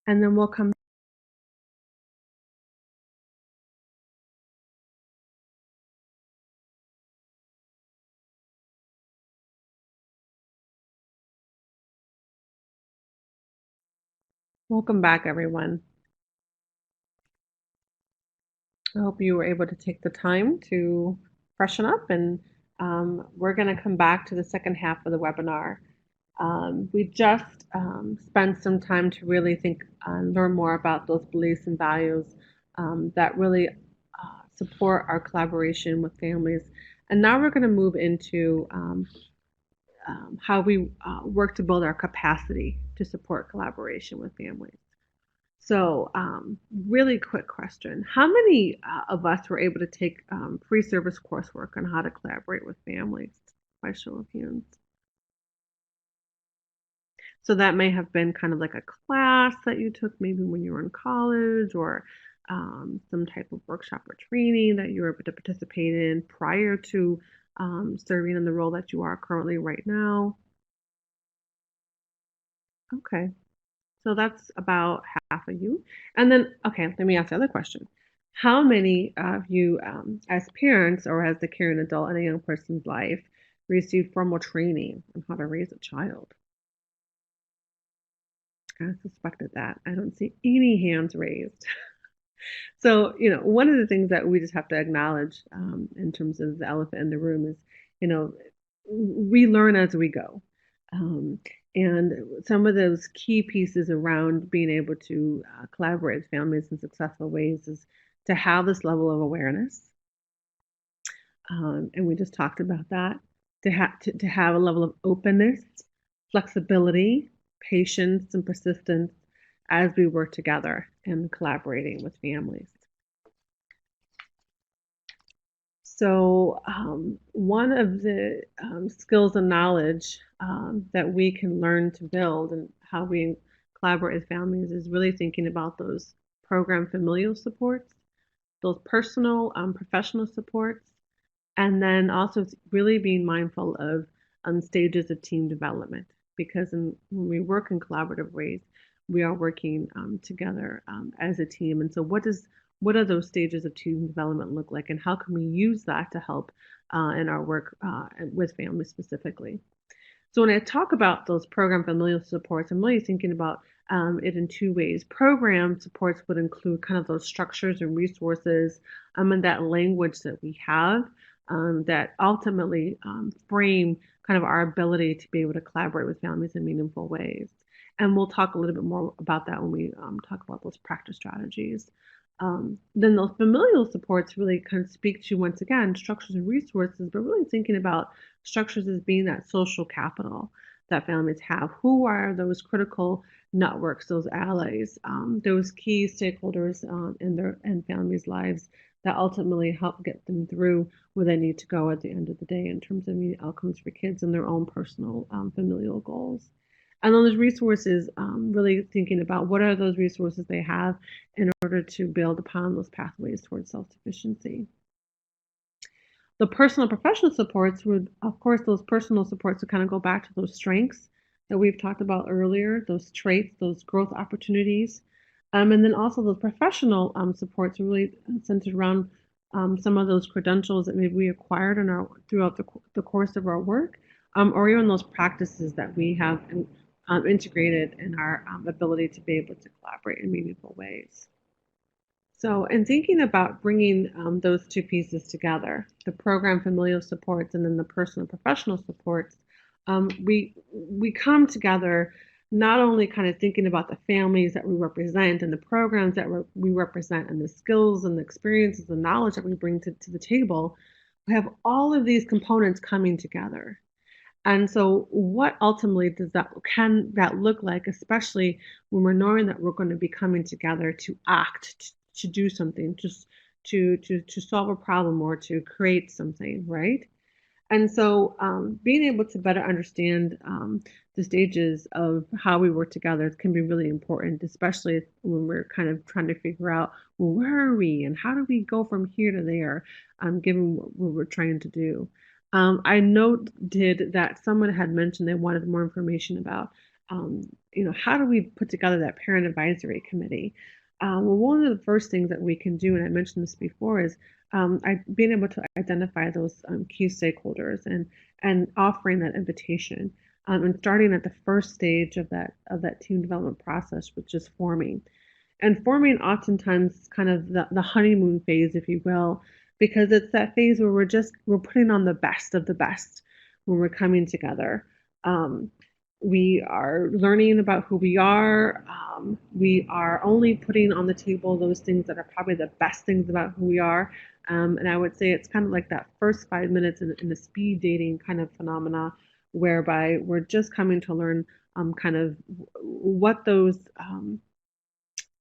and then welcome back, everyone. I hope you were able to take the time to freshen up, and we're going to come back to the second half of the webinar. We just spent some time to really think and learn more about those beliefs and values that really support our collaboration with families. And now we're going to move into how we work to build our capacity to support collaboration with families. So, really quick question. How many of us were able to take pre-service coursework on how to collaborate with families? By show of hands. So that may have been kind of like a class that you took maybe when you were in college, or some type of workshop or training that you were able to participate in prior to serving in the role that you are currently right now. Okay, so that's about half of you. And then, okay, let me ask the other question. How many of you, as parents or as the caring adult in a young person's life, receive formal training on how to raise a child? I suspected that. I don't see any hands raised. So, one of the things that we just have to acknowledge in terms of the elephant in the room is, you know, we learn as we go. Um, and some of those key pieces around being able to collaborate with families in successful ways is to have this level of awareness. And we just talked about that, to have a level of openness, flexibility, patience, and persistence as we work together and collaborating with families. So, one of the skills and knowledge that we can learn to build and how we collaborate with families is really thinking about those program familial supports, those personal, professional supports, and then also really being mindful of stages of team development, because when we work in collaborative ways, we are working together as a team. And so what are those stages of team development look like, and how can we use that to help in our work with families specifically? So when I talk about those program familial supports, I'm really thinking about it in two ways. Program supports would include kind of those structures and resources and that language that we have that ultimately frame kind of our ability to be able to collaborate with families in meaningful ways. And we'll talk a little bit more about that when we talk about those practice strategies. Then those familial supports really kind of speak to, once again, structures and resources, but really thinking about structures as being that social capital that families have. Who are those critical networks, those allies, those key stakeholders in their and families' lives that ultimately help get them through where they need to go at the end of the day in terms of meeting outcomes for kids and their own personal familial goals. And those resources, really thinking about what are those resources they have in order to build upon those pathways towards self-sufficiency. The personal professional supports would, of course, those personal supports would kind of go back to those strengths that we've talked about earlier, those traits, those growth opportunities. And then also those professional supports are really centered around some of those credentials that maybe we acquired in our throughout the course of our work, or even those practices that we have integrated in our ability to be able to collaborate in meaningful ways. So, in thinking about bringing those two pieces together, the program familial supports and then the personal professional supports, we come together not only kind of thinking about the families that we represent and the programs that we represent and the skills and the experiences and knowledge that we bring to the table, we have all of these components coming together. And so, what ultimately can that look like, especially when we're knowing that we're going to be coming together to act, to do something, just to solve a problem or to create something, right? And so, being able to better understand the stages of how we work together can be really important, especially when we're kind of trying to figure out, well, where are we and how do we go from here to there, given what we're trying to do. I noted that someone had mentioned they wanted more information about, how do we put together that parent advisory committee? Well, one of the first things that we can do, and I mentioned this before, is being able to identify those key stakeholders and offering that invitation, and starting at the first stage of that team development process, which is forming. And forming oftentimes kind of the honeymoon phase, if you will, because it's that phase where we're putting on the best of the best when we're coming together. Um, we are learning about who we are. We are only putting on the table those things that are probably the best things about who we are. And I would say it's kind of like that first 5 minutes in the speed dating kind of phenomena, whereby we're just coming to learn kind of what those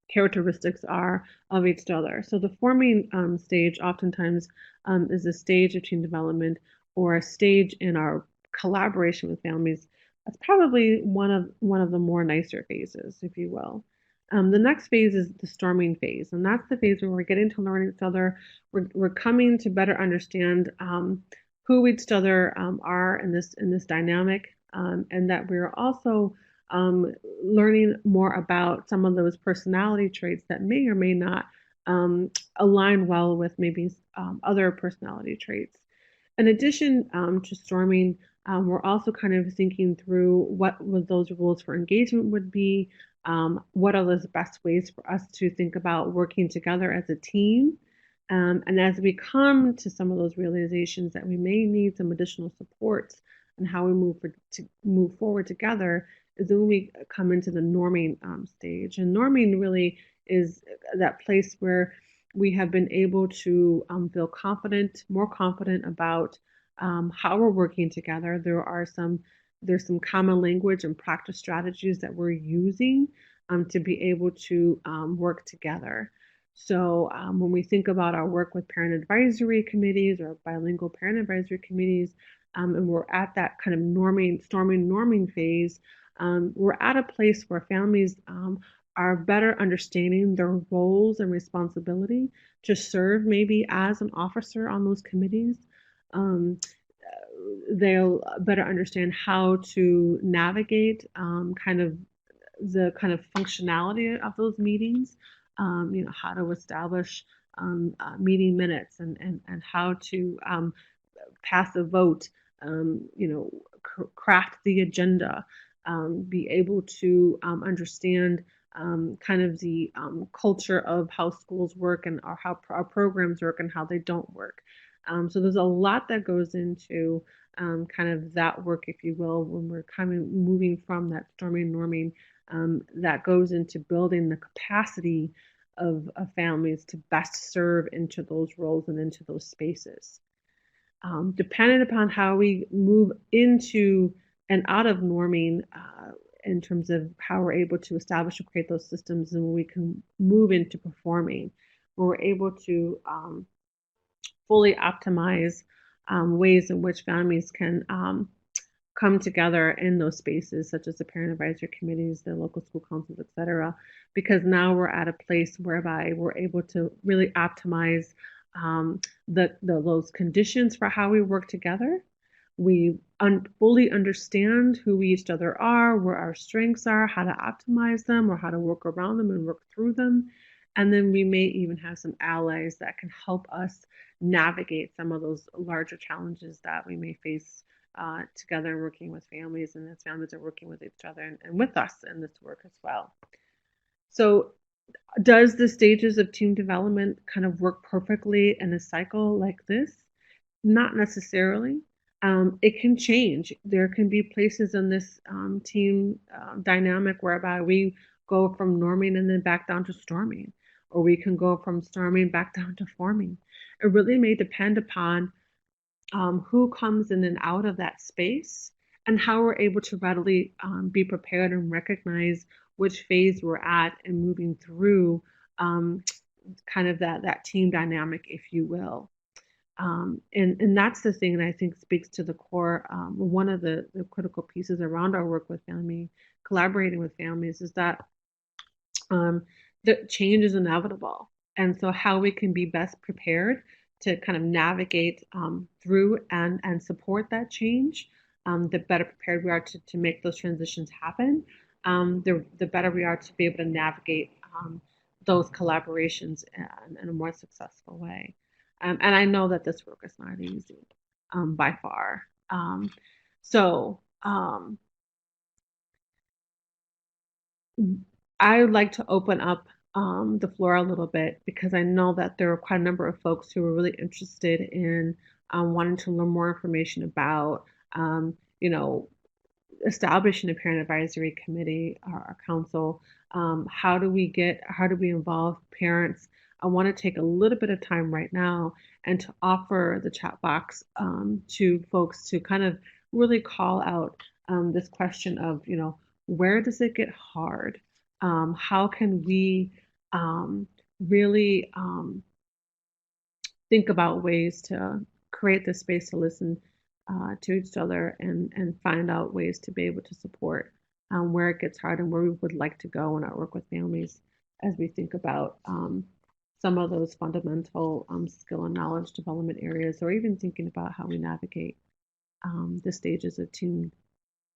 characteristics are of each other. So the forming stage oftentimes is a stage of team development or a stage in our collaboration with families. That's probably one of the more nicer phases, if you will. The next phase is the storming phase, and that's the phase where we're getting to learn each other. We're coming to better understand who each other are in this dynamic, and that we're also learning more about some of those personality traits that may or may not align well with maybe other personality traits. In addition to storming, we're also kind of thinking through what would those rules for engagement would be, what are those best ways for us to think about working together as a team. And as we come to some of those realizations that we may need some additional supports and how we move forward together, is when we come into the norming stage. And norming really is that place where we have been able to feel more confident about how we're working together. There's some common language and practice strategies that we're using to be able to work together. So when we think about our work with parent advisory committees or bilingual parent advisory committees, and we're at that kind of norming phase, we're at a place where families are better understanding their roles and responsibility to serve maybe as an officer on those committees. Um, they'll better understand how to navigate kind of the kind of functionality of those meetings, how to establish meeting minutes and how to pass a vote, craft the agenda, be able to understand kind of the culture of how schools work and or how our programs work and how they don't work. So there's a lot that goes into kind of that work, if you will, when we're kind of moving from that storming norming, that goes into building the capacity of families to best serve into those roles and into those spaces. Dependent upon how we move into and out of norming in terms of how we're able to establish and create those systems, and we can move into performing, where we're able to fully optimize ways in which families can come together in those spaces, such as the parent advisory committees, the local school councils, et cetera, because now we're at a place whereby we're able to really optimize those conditions for how we work together. We fully understand who we each other are, where our strengths are, how to optimize them, or how to work around them and work through them. And then we may even have some allies that can help us navigate some of those larger challenges that we may face together working with families, and as families are working with each other and with us in this work as well. So does the stages of team development kind of work perfectly in a cycle like this? Not necessarily. It can change. There can be places in this team dynamic whereby we go from norming and then back down to storming, or we can go from storming back down to forming. It really may depend upon who comes in and out of that space and how we're able to readily be prepared and recognize which phase we're at and moving through kind of that team dynamic, if you will. And that's the thing that I think speaks to the core. One of the critical pieces around our work with family, collaborating with families, is that the change is inevitable. And so how we can be best prepared to kind of navigate through and support that change, the better prepared we are to make those transitions happen, the better we are to be able to navigate those collaborations in a more successful way. And I know that this work is not easy by far. So I would like to open up the floor a little bit because I know that there are quite a number of folks who are really interested in wanting to learn more information about, you know, establishing a parent advisory committee or council. How do we involve parents? I want to take a little bit of time right now and to offer the chat box to folks to kind of really call out this question of, where does it get hard? How can we really think about ways to create the space to listen to each other and find out ways to be able to support where it gets hard and where we would like to go in our work with families as we think about some of those fundamental skill and knowledge development areas, or even thinking about how we navigate the stages of teen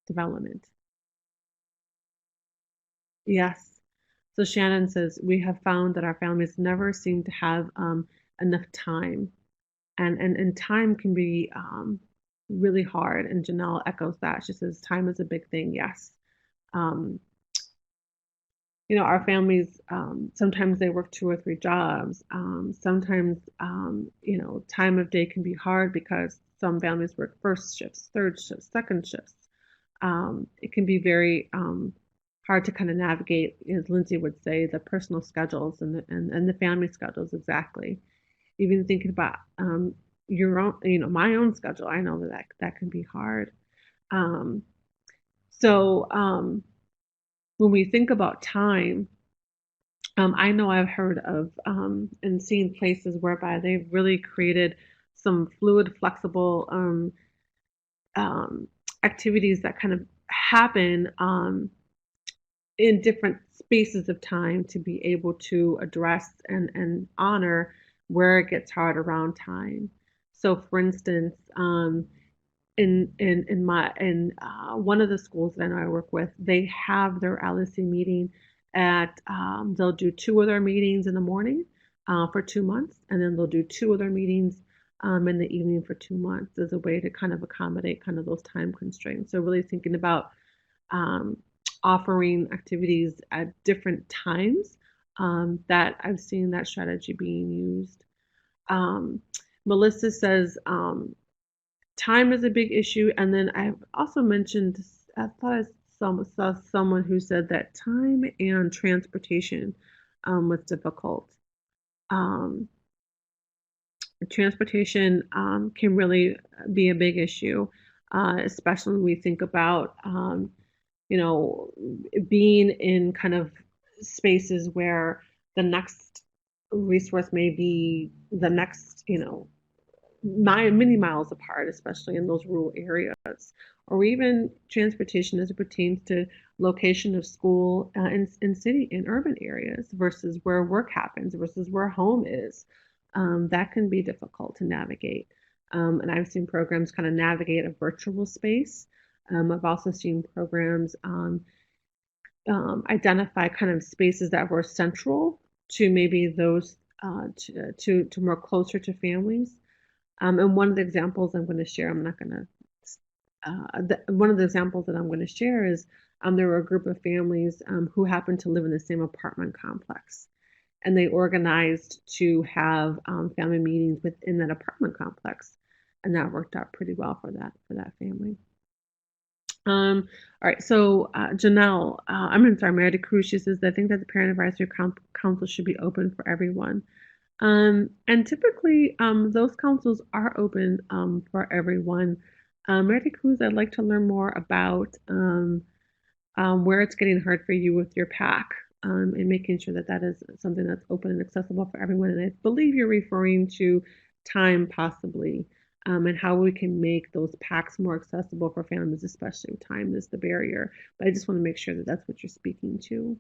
development. Yes. So Shannon says, we have found that our families never seem to have enough time. And time can be really hard. And Janelle echoes that. She says, time is a big thing. Yes. Our families, sometimes they work 2 or 3 jobs. Sometimes, time of day can be hard because some families work first shifts, third shifts, second shifts. It can be very hard to kind of navigate, as Lindsay would say, the personal schedules and the family schedules exactly. Even thinking about your own, my own schedule, I know that can be hard. So when we think about time, I know I've heard of and seen places whereby they've really created some fluid, flexible activities that kind of happen in different spaces of time to be able to address and honor where it gets hard around time. So, for instance, in one of the schools that I know I work with, they have their LSC meeting at they'll do 2 of their meetings in the morning for 2 months, and then they'll do 2 of their meetings in the evening for 2 months as a way to kind of accommodate kind of those time constraints. So really thinking about offering activities at different times that I've seen that strategy being used. Melissa says time is a big issue, and then I've also mentioned, I thought I saw someone who said that time and transportation was difficult. Transportation can really be a big issue, especially when we think about being in kind of spaces where the next resource may be the next, many miles apart, especially in those rural areas, or even transportation as it pertains to location of school in urban areas versus where work happens versus where home is. That can be difficult to navigate. And I've seen programs kind of navigate a virtual space. I've also seen programs identify kind of spaces that were central to maybe those to more closer to families. And one of the examples I'm going to share, I'm not going to. One of the examples that I'm going to share is there were a group of families who happened to live in the same apartment complex, and they organized to have family meetings within that apartment complex, and that worked out pretty well for that family. All right, so Janelle, sorry, Meredith Cruz, she says, I think that the Parent Advisory Council should be open for everyone. And typically, those councils are open for everyone. Meredith Cruz, I'd like to learn more about where it's getting hard for you with your PAC and making sure that that is something that's open and accessible for everyone. And I believe you're referring to time possibly. And how we can make those PACs more accessible for families, especially time is the barrier. But I just want to make sure that that's what you're speaking to.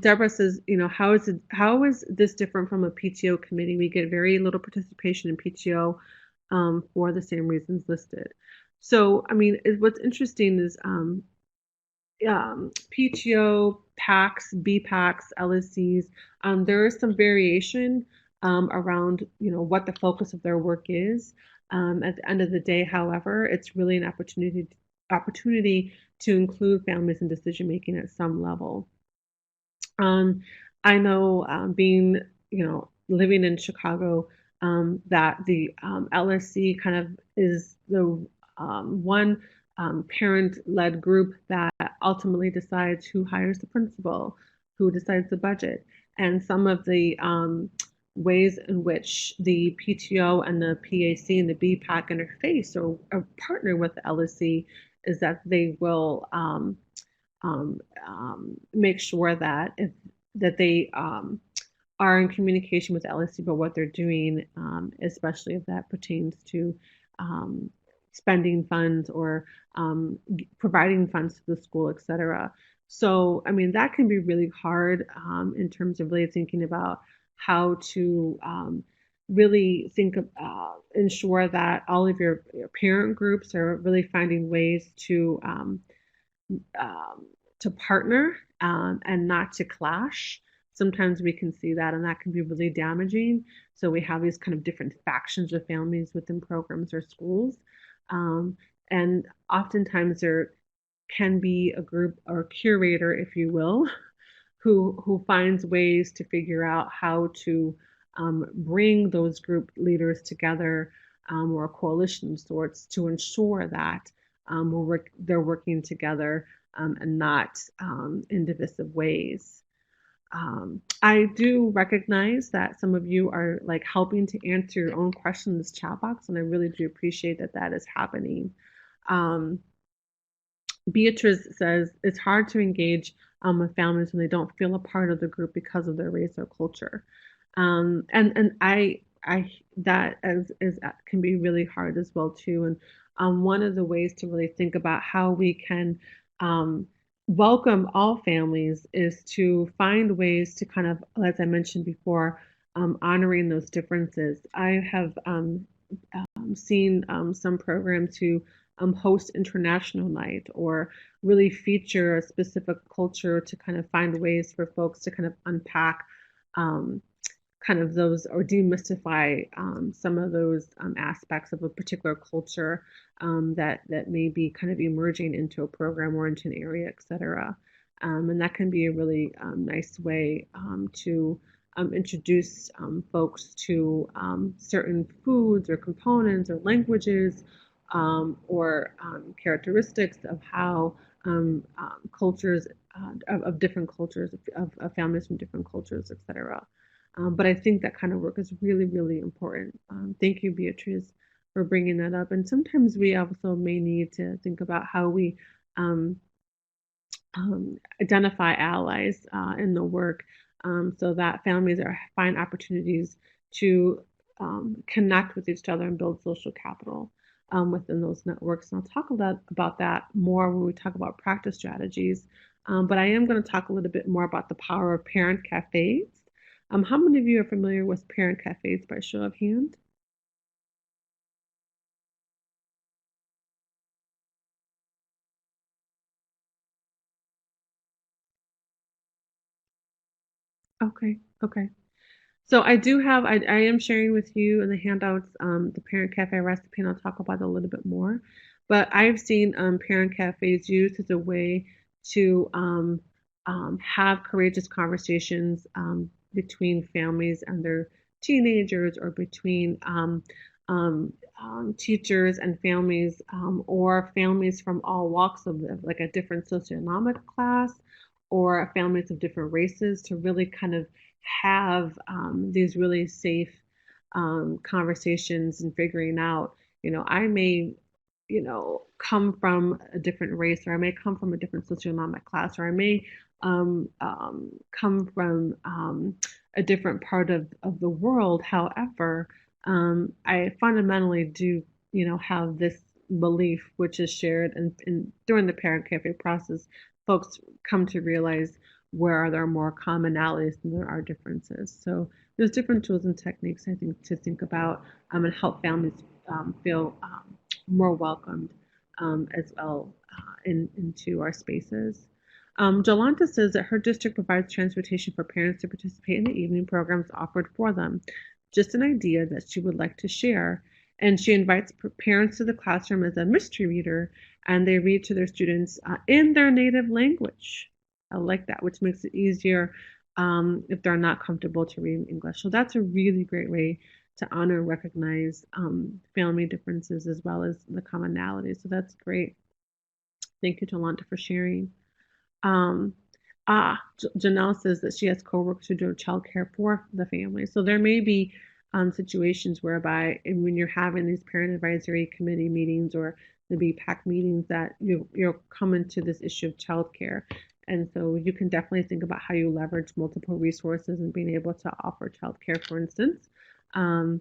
Deborah says, how is this different from a PTO committee? We get very little participation in PTO for the same reasons listed. So, what's interesting is PTO, PACs, BPACs, LSCs, there is some variation around, what the focus of their work is. At the end of the day, however, it's really an opportunity to include families in decision making at some level. I know being, living in Chicago, that the LSC kind of is the one parent-led group that ultimately decides who hires the principal, who decides the budget, and some of the ways in which the PTO and the PAC and the BPAC interface or partner with the LSC is that they will make sure that they are in communication with LSC about what they're doing, especially if that pertains to spending funds or providing funds to the school, etc. So, that can be really hard in terms of really thinking about how to really ensure that all of your parent groups are really finding ways to partner and not to clash. Sometimes we can see that, and that can be really damaging. So we have these kind of different factions of families within programs or schools. And oftentimes there can be a group or curator, if you will, who finds ways to figure out how to bring those group leaders together or a coalition of sorts to ensure that they're working together and not in divisive ways. I do recognize that some of you are helping to answer your own question in this chat box, and I really do appreciate that is happening. Beatrice says it's hard to engage with families when they don't feel a part of the group because of their race or culture, and I that can be really hard as well too. And one of the ways to really think about how we can welcome all families is to find ways to kind of, as I mentioned before, honoring those differences. I have seen some programs who host international night or really feature a specific culture to kind of find ways for folks to kind of unpack kind of those or demystify some of those aspects of a particular culture that may be kind of emerging into a program or into an area, et cetera. And that can be a really nice way to introduce folks to certain foods or components or languages or characteristics of how cultures of different cultures, of families from different cultures, et cetera. But I think that kind of work is really, really important. Thank you, Beatrice, for bringing that up. And sometimes we also may need to think about how we identify allies in the work so that families find opportunities to connect with each other and build social capital. within those networks. And I'll talk a lot about that more when we talk about practice strategies. But I am going to talk a little bit more about the power of parent cafes. How many of you are familiar with parent cafes by show of hand? Okay, okay. So I am sharing with you in the handouts the Parent Cafe recipe, and I'll talk about it a little bit more. But I've seen parent cafes used as a way to have courageous conversations between families and their teenagers, or between um, teachers and families, or families from all walks of life, like a different socioeconomic class, or families of different races, to really kind of have these really safe conversations and figuring out, I may, come from a different race, or I may come from a different socioeconomic class, or I may come from a different part of the world. However, I fundamentally do, have this belief, which is shared, and during the parent cafe process, folks come to realize where there are more commonalities than there are differences. So there's different tools and techniques, I think, to think about and help families feel more welcomed as well into our spaces. Jolanta says that her district provides transportation for parents to participate in the evening programs offered for them. Just an idea that she would like to share. And she invites parents to the classroom as a mystery reader, and they read to their students in their native language. I like that, which makes it easier if they're not comfortable to read in English. So that's a really great way to honor and recognize family differences as well as the commonalities. So that's great. Thank you, Jolanta, for sharing. Um, Janelle says that she has coworkers who do childcare for the family. So there may be situations whereby, and when you're having these parent advisory committee meetings or the BPAC meetings, that you're coming to this issue of childcare. And so you can definitely think about how you leverage multiple resources and being able to offer childcare, for instance. Um,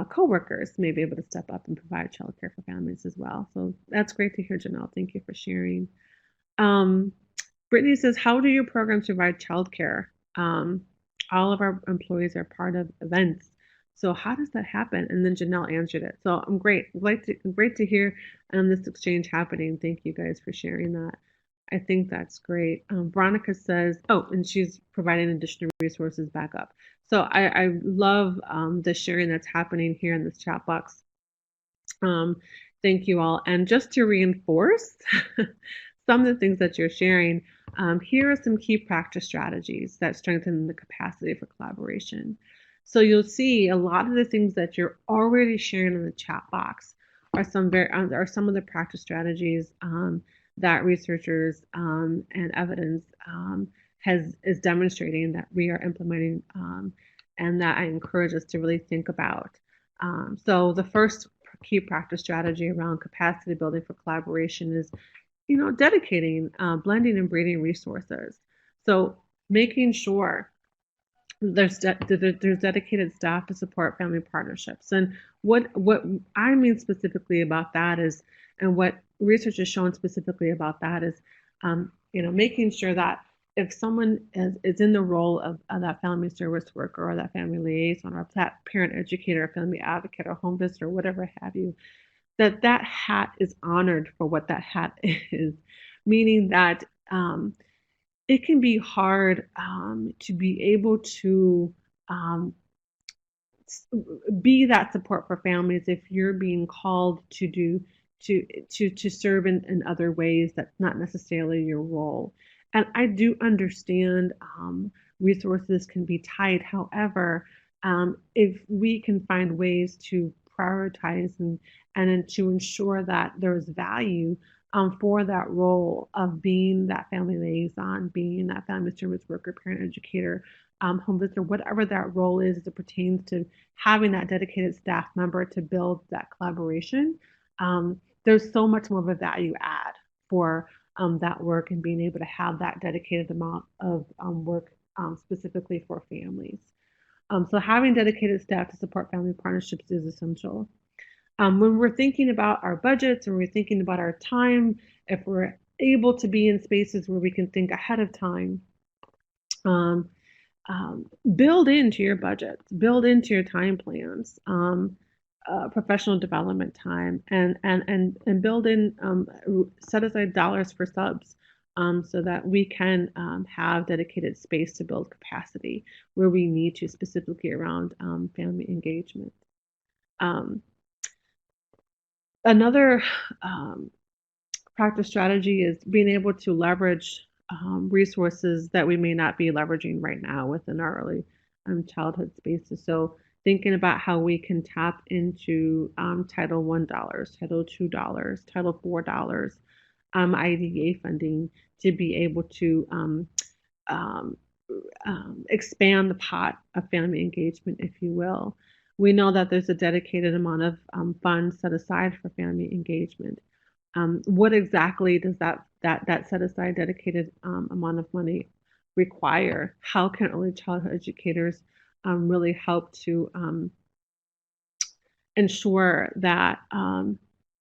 Coworkers may be able to step up and provide childcare for families as well. So that's great to hear, Janelle. Thank you for sharing. Um, Brittany says, how do your programs provide childcare? All of our employees are part of events. So how does that happen? And then Janelle answered it. So I'm great. Great to hear this exchange happening. Thank you guys for sharing that. I think that's great. Veronica says, oh, and she's providing additional resources back up. So I love the sharing that's happening here in this chat box. Um, Thank you all. And just to reinforce some of the things that you're sharing, here are some key practice strategies that strengthen the capacity for collaboration. So you'll see a lot of the things that you're already sharing in the chat box are some of the practice strategies that researchers and evidence is demonstrating that we are implementing, and that I encourage us to really think about. So the first key practice strategy around capacity building for collaboration is, dedicating, blending and breeding resources. So making sure there's dedicated staff to support family partnerships. And what I mean specifically about that is, and what research has shown specifically about that is, making sure that if someone is in the role of that family service worker, or that family liaison, or that parent educator, family advocate, or home visitor, whatever have you, that hat is honored for what that hat is, meaning that it can be hard to be able to um, be that support for families if you're being called to do to serve in other ways that's not necessarily your role. And I do understand resources can be tight. However, if we can find ways to prioritize and to ensure that there's value for that role of being that family liaison, being that family service worker, parent educator, home visitor, whatever that role is as it pertains to having that dedicated staff member to build that collaboration, there's so much more of a value add for that work, and being able to have that dedicated amount of work specifically for families. So having dedicated staff to support family partnerships is essential. When we're thinking about our budgets and we're thinking about our time, if we're able to be in spaces where we can think ahead of time, um, build into your budgets, build into your time plans, professional development time, and build in set aside dollars for subs, so that we can have dedicated space to build capacity where we need to, specifically around family engagement. Um, Another practice strategy is being able to leverage resources that we may not be leveraging right now within our early childhood spaces. So thinking about how we can tap into Title $1, Title $2, Title $4, IDEA funding to be able to um, expand the pot of family engagement, if you will. We know that there's a dedicated amount of funds set aside for family engagement. What exactly does that set aside dedicated amount of money require? How can early childhood educators really help to ensure that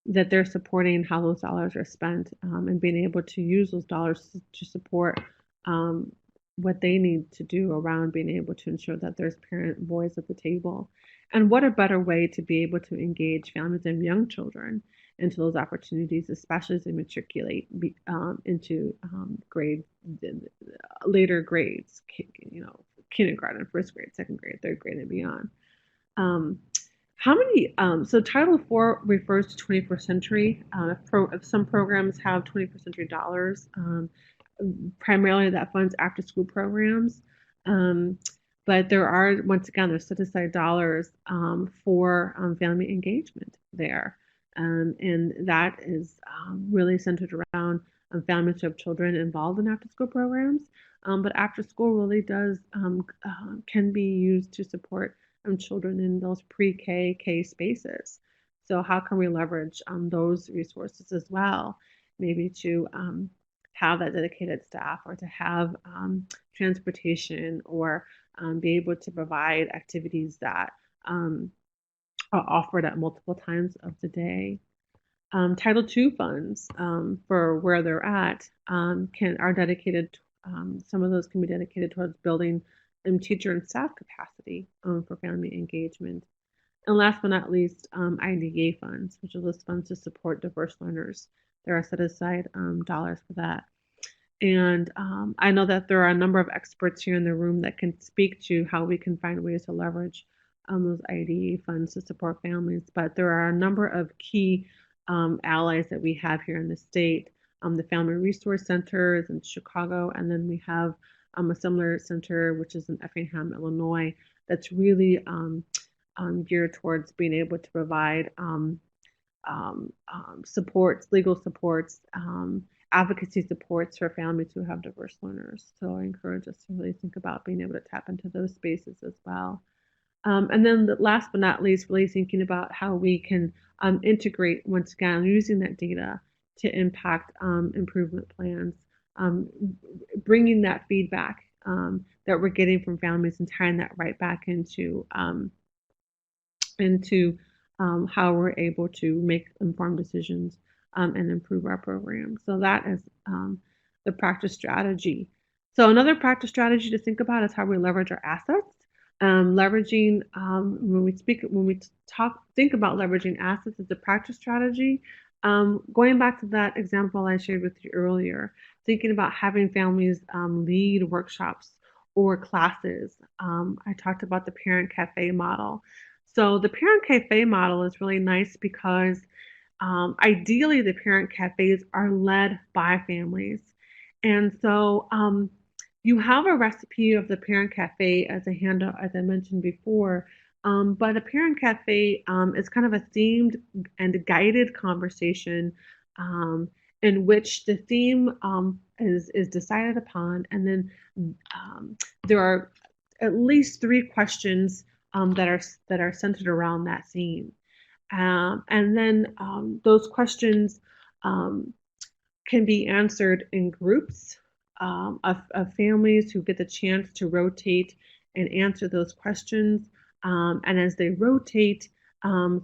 that they're supporting how those dollars are spent, and being able to use those dollars to support um, what they need to do around being able to ensure that there's parent voice at the table. And what a better way to be able to engage families and young children into those opportunities, especially as they matriculate into later grades, kindergarten, first grade, second grade, third grade, and beyond. Um, how many? So Title IV refers to 21st century. If some programs have 21st century dollars, primarily that funds after school programs. Um, but there are, once again, there's set aside dollars for family engagement there. And that is really centered around families who have children involved in after school programs. But after school really does can be used to support children in those pre-K, K spaces. So how can we leverage those resources as well? Maybe to have that dedicated staff, or to have transportation, or be able to provide activities that are offered at multiple times of the day. Title II funds for where they're at are dedicated. Some of those can be dedicated towards building teacher and staff capacity for family engagement. And last but not least, IDEA funds, which are those funds to support diverse learners. There are set aside dollars for that. And I know that there are a number of experts here in the room that can speak to how we can find ways to leverage those IDEA funds to support families. But there are a number of key allies that we have here in the state. The Family Resource Center is in Chicago, and then we have a similar center, which is in Effingham, Illinois, that's really geared towards being able to provide supports, legal supports, advocacy supports for families who have diverse learners. So I encourage us to really think about being able to tap into those spaces as well. And then last but not least, really thinking about how we can integrate, once again, using that data to impact improvement plans, bringing that feedback that we're getting from families and tying that right back into how we're able to make informed decisions and improve our program. So that is the practice strategy. So another practice strategy to think about is how we leverage our assets. Leveraging think about leveraging assets as a practice strategy. Going back to that example I shared with you earlier, thinking about having families lead workshops or classes. I talked about the parent cafe model. So the parent cafe model is really nice because ideally the parent cafes are led by families. And so you have a recipe of the parent cafe as a handout, as I mentioned before. But a parent cafe is kind of a themed and guided conversation in which the theme is decided upon, and then there are at least 3 questions that are centered around that theme. And then those questions can be answered in groups of families who get the chance to rotate and answer those questions. And as they rotate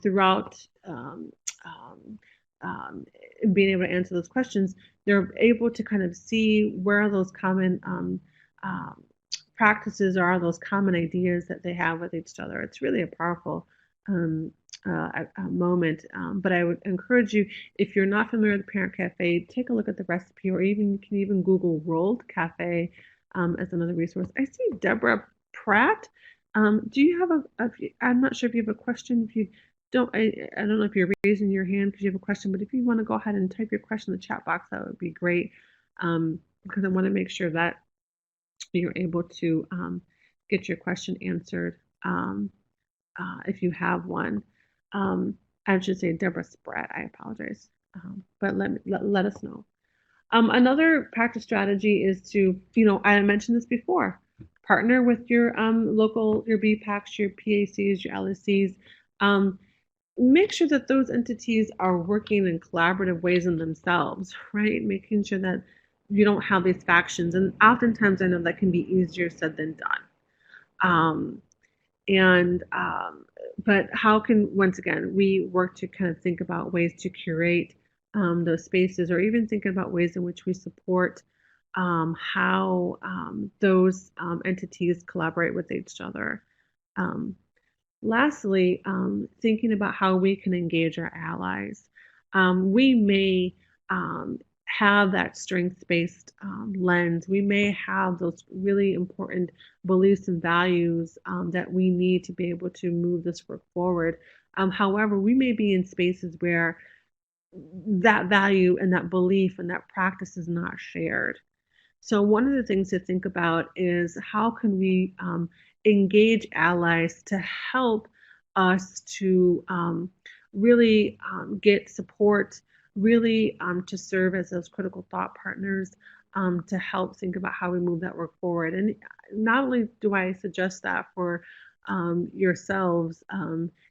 throughout um, um, um, being able to answer those questions, they're able to kind of see where those common um, practices are, those common ideas that they have with each other. It's really a powerful um, a moment. But I would encourage you, if you're not familiar with the Parent Cafe, take a look at the recipe, or even you can even Google World Cafe as another resource. I see Deborah Pratt. Do you have I'm not sure if you have a question. If you don't, I don't know if you're raising your hand because you have a question, but if you want to go ahead and type your question in the chat box, that would be great. Because I want to make sure that you're able to get your question answered if you have one. I should say Deborah Spratt. I apologize, but let us know. Another practice strategy is to, I mentioned this before, partner with your local, your BPACs, your PACs, your LSCs. Make sure that those entities are working in collaborative ways in themselves, right? Making sure that you don't have these factions. And oftentimes I know that can be easier said than done. Um, and but how can, once again, we work to kind of think about ways to curate those spaces, or even thinking about ways in which we support how those entities collaborate with each other. Um, Lastly, thinking about how we can engage our allies. We may have that strengths-based lens. We may have those really important beliefs and values that we need to be able to move this work forward. However, we may be in spaces where that value and that belief and that practice is not shared. So one of the things to think about is how can we engage allies to help us to really get support, really to serve as those critical thought partners to help think about how we move that work forward. And not only do I suggest that for yourselves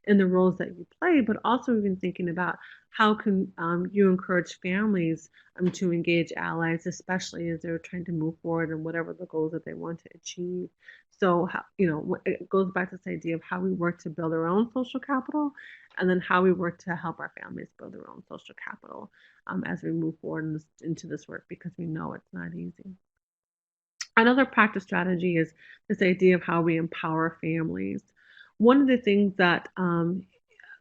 in the roles that you play, but also even thinking about how can you encourage families to engage allies, especially as they're trying to move forward in whatever the goals that they want to achieve. So, it goes back to this idea of how we work to build our own social capital, and then how we work to help our families build their own social capital as we move forward into this work, because we know it's not easy. Another practice strategy is this idea of how we empower families. One of the things that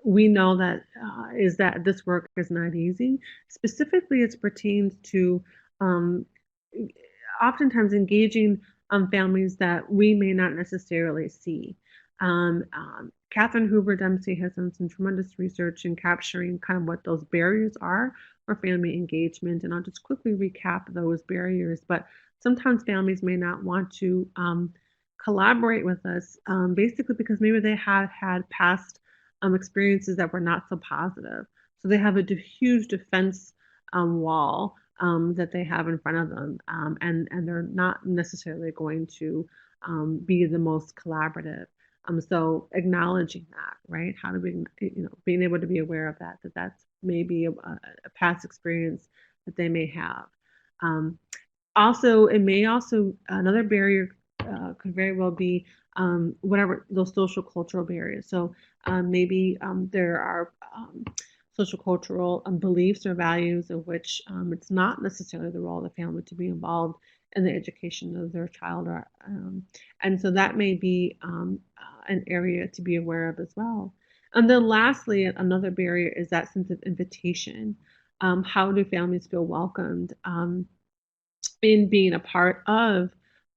we know that is that this work is not easy. Specifically, it pertains to um, oftentimes engaging families that we may not necessarily see. Catherine Hoover Dempsey has done some tremendous research in capturing kind of what those barriers are for family engagement, and I'll just quickly recap those barriers. But sometimes families may not want to collaborate with us, basically because maybe they have had past experiences that were not so positive. So they have a huge defense wall that they have in front of them, and they're not necessarily going to be the most collaborative. So acknowledging that, right? How do we, being able to be aware of that, that's maybe a past experience that they may have. Also, it may also, another barrier could very well be whatever those social cultural barriers. So maybe there are social cultural beliefs or values of which it's not necessarily the role of the family to be involved in the education of their child, or and so that may be an area to be aware of as well. And then lastly, another barrier is that sense of invitation. How do families feel welcomed in being a part of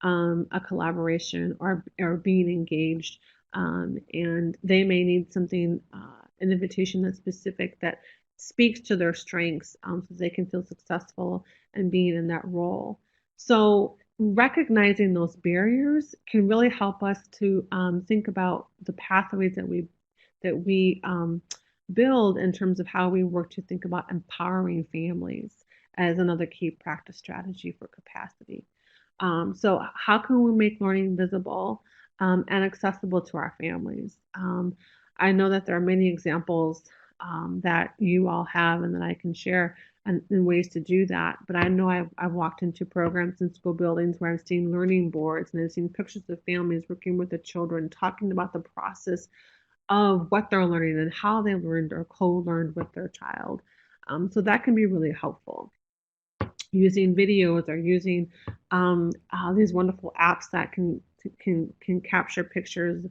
a collaboration, or being engaged? And they may need something, an invitation that's specific, that speaks to their strengths, so they can feel successful and being in that role. So recognizing those barriers can really help us to think about the pathways that we build in terms of how we work to think about empowering families as another key practice strategy for capacity. So how can we make learning visible and accessible to our families? I know that there are many examples that you all have and that I can share, and ways to do that. But I know I've walked into programs in school buildings where I've seen learning boards, and I've seen pictures of families working with the children, talking about the process of what they're learning and how they learned or co-learned with their child. So that can be really helpful. Using videos or using these wonderful apps that can capture pictures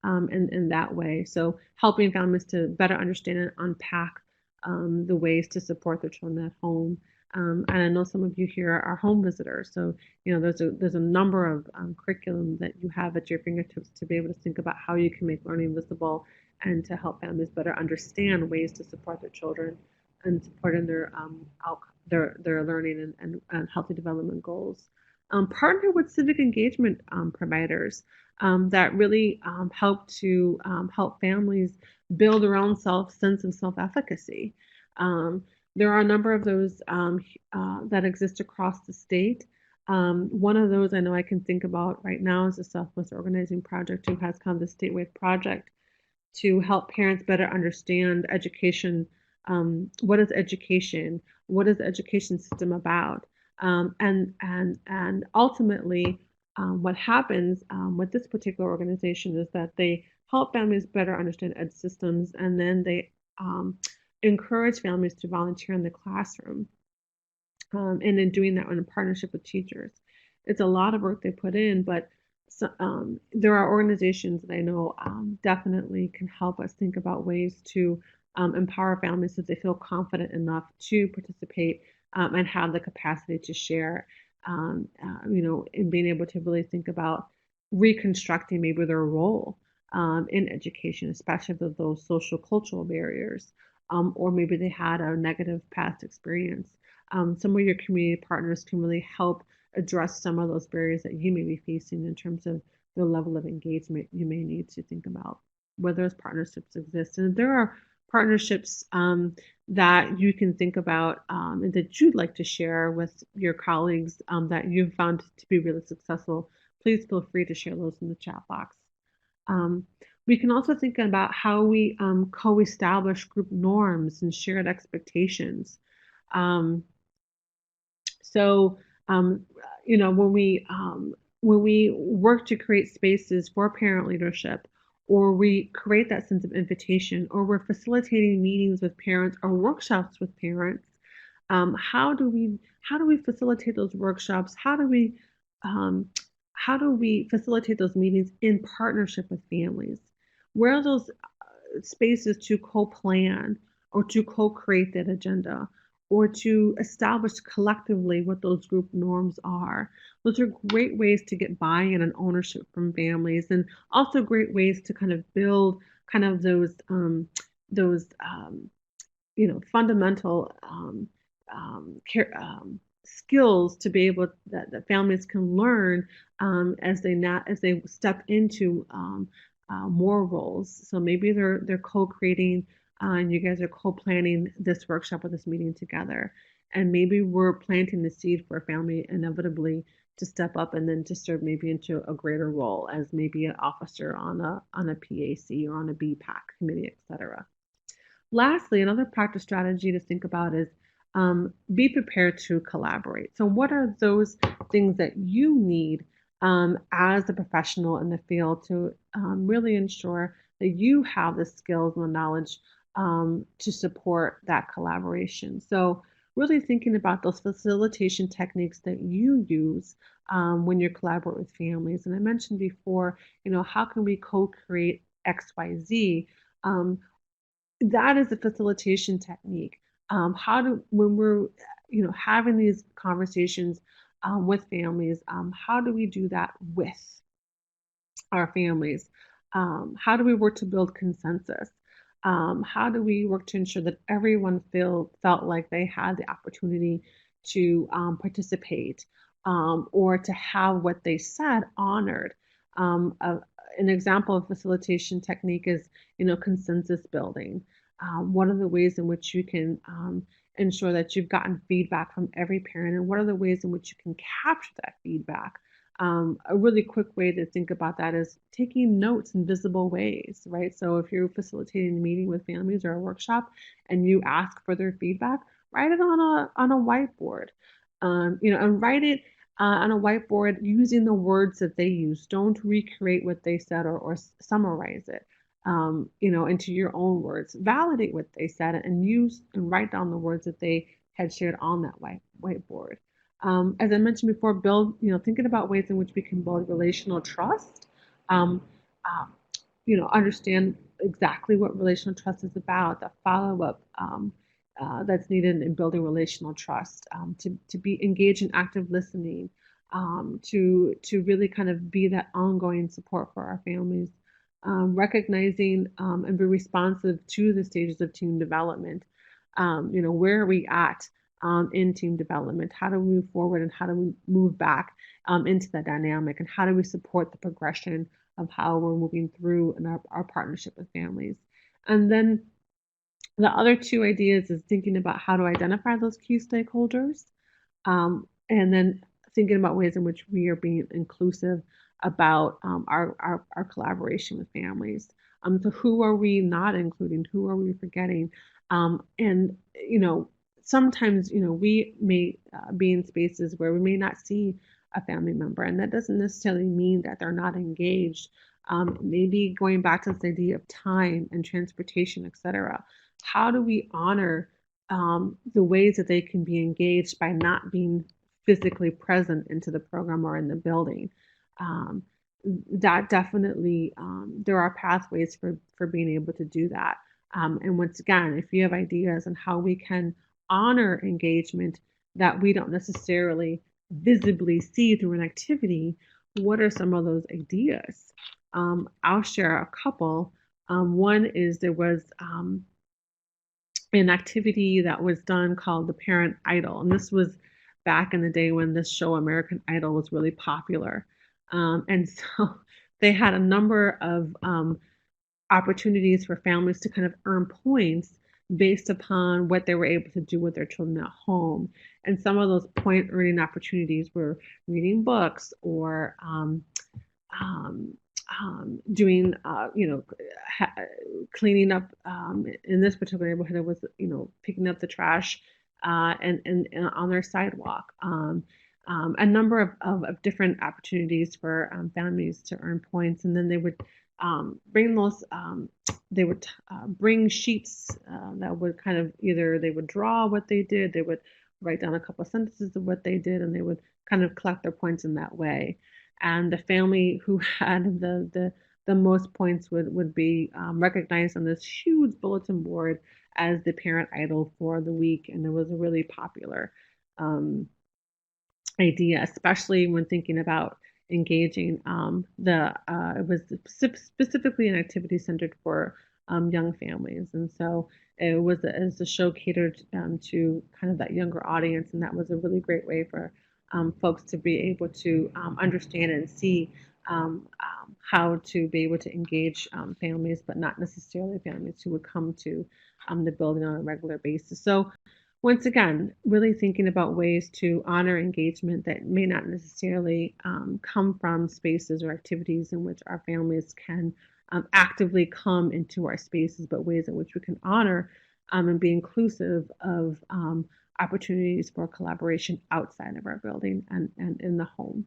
in that way. So helping families to better understand and unpack the ways to support their children at home. And I know some of you here are home visitors, so there's a number of curriculum that you have at your fingertips to be able to think about how you can make learning visible and to help families better understand ways to support their children and supporting their learning and healthy development goals. Partner with civic engagement providers that really help families build their own sense of self-efficacy. There are a number of those that exist across the state. One of those I know I can think about right now is the Southwest Organizing Project, who has kind of the statewide project to help parents better understand education. What is education? What is the education system about? And ultimately, what happens with this particular organization is that they help families better understand ed systems, and then they encourage families to volunteer in the classroom, and in doing that in partnership with teachers. It's a lot of work they put in, but there are organizations that I know definitely can help us think about ways to empower families so they feel confident enough to participate and have the capacity to share, in being able to really think about reconstructing maybe their role in education, especially with those social cultural barriers, or maybe they had a negative past experience. Some of your community partners can really help address some of those barriers that you may be facing in terms of the level of engagement you may need to think about whether those partnerships exist. And there are partnerships that you can think about and that you'd like to share with your colleagues that you've found to be really successful. Please feel free to share those in the chat box. We can also think about how we co-establish group norms and shared expectations. So, when we work to create spaces for parent leadership, or we create that sense of invitation, or we're facilitating meetings with parents or workshops with parents, how do we facilitate those workshops? How do we facilitate those meetings in partnership with families? Where are those spaces to co-plan or to co-create that agenda, or to establish collectively what those group norms are? Those are great ways to get buy-in and ownership from families, and also great ways to kind of build kind of those fundamental skills to be able that families can learn as they step into more roles. So maybe they're co-creating and you guys are co-planning this workshop or this meeting together. And maybe we're planting the seed for a family inevitably to step up and then to serve maybe into a greater role as maybe an officer on a PAC or on a BPAC committee, etc. Lastly, another practice strategy to think about is be prepared to collaborate. So what are those things that you need as a professional in the field to really ensure that you have the skills and the knowledge to support that collaboration? So really thinking about those facilitation techniques that you use when you collaborate with families. And I mentioned before, how can we co-create XYZ? That is a facilitation technique. When we're having these conversations with families, how do we do that with our families? How do we work to build consensus? How do we work to ensure that everyone felt like they had the opportunity to participate or to have what they said honored? An example of facilitation technique is, consensus building. What are the ways in which you can ensure that you've gotten feedback from every parent, and what are the ways in which you can capture that feedback? A really quick way to think about that is taking notes in visible ways, right? So if you're facilitating a meeting with families or a workshop and you ask for their feedback, write it on a whiteboard, and write it on a whiteboard using the words that they use. Don't recreate what they said or summarize it. into your own words. Validate what they said and use and write down the words that they had shared on that whiteboard. As I mentioned before, thinking about ways in which we can build relational trust. Um, um, understand exactly what relational trust is about, the follow up that's needed in building relational trust, to be engaged in active listening, to really kind of be that ongoing support for our families, recognizing and be responsive to the stages of team development. Where are we at in team development? How do we move forward and how do we move back into the dynamic? And how do we support the progression of how we're moving through in our partnership with families? And then the other two ideas is thinking about how to identify those key stakeholders, and then thinking about ways in which we are being inclusive about our collaboration with families. So who are we not including? Who are we forgetting? And sometimes we may be in spaces where we may not see a family member, and that doesn't necessarily mean that they're not engaged. Maybe going back to this idea of time and transportation, etc. How do we honor the ways that they can be engaged by not being physically present into the program or in the building? Um, that definitely, there are pathways for being able to do that. And once again, if you have ideas on how we can honor engagement that we don't necessarily visibly see through an activity, what are some of those ideas? I'll share a couple. One is there was an activity that was done called the Parent Idol. And this was back in the day when this show, American Idol, was really popular. And so they had a number of opportunities for families to kind of earn points based upon what they were able to do with their children at home. And some of those point earning opportunities were reading books or um, doing, cleaning up. In this particular neighborhood, it was, picking up the trash and on their sidewalk. A number of different opportunities for families to earn points, and then they would bring those. They would bring sheets that would kind of either they would draw what they did, they would write down a couple of sentences of what they did, and they would kind of collect their points in that way. And the family who had the most points would be recognized on this huge bulletin board as the parent idol for the week, and it was a really popular um, idea, especially when thinking about engaging the it was specifically an activity centered for young families, and so it was a show catered to kind of that younger audience, and that was a really great way for folks to be able to understand and see how to be able to engage families, but not necessarily families who would come to the building on a regular basis. So once again, really thinking about ways to honor engagement that may not necessarily come from spaces or activities in which our families can actively come into our spaces, but ways in which we can honor and be inclusive of opportunities for collaboration outside of our building and in the home.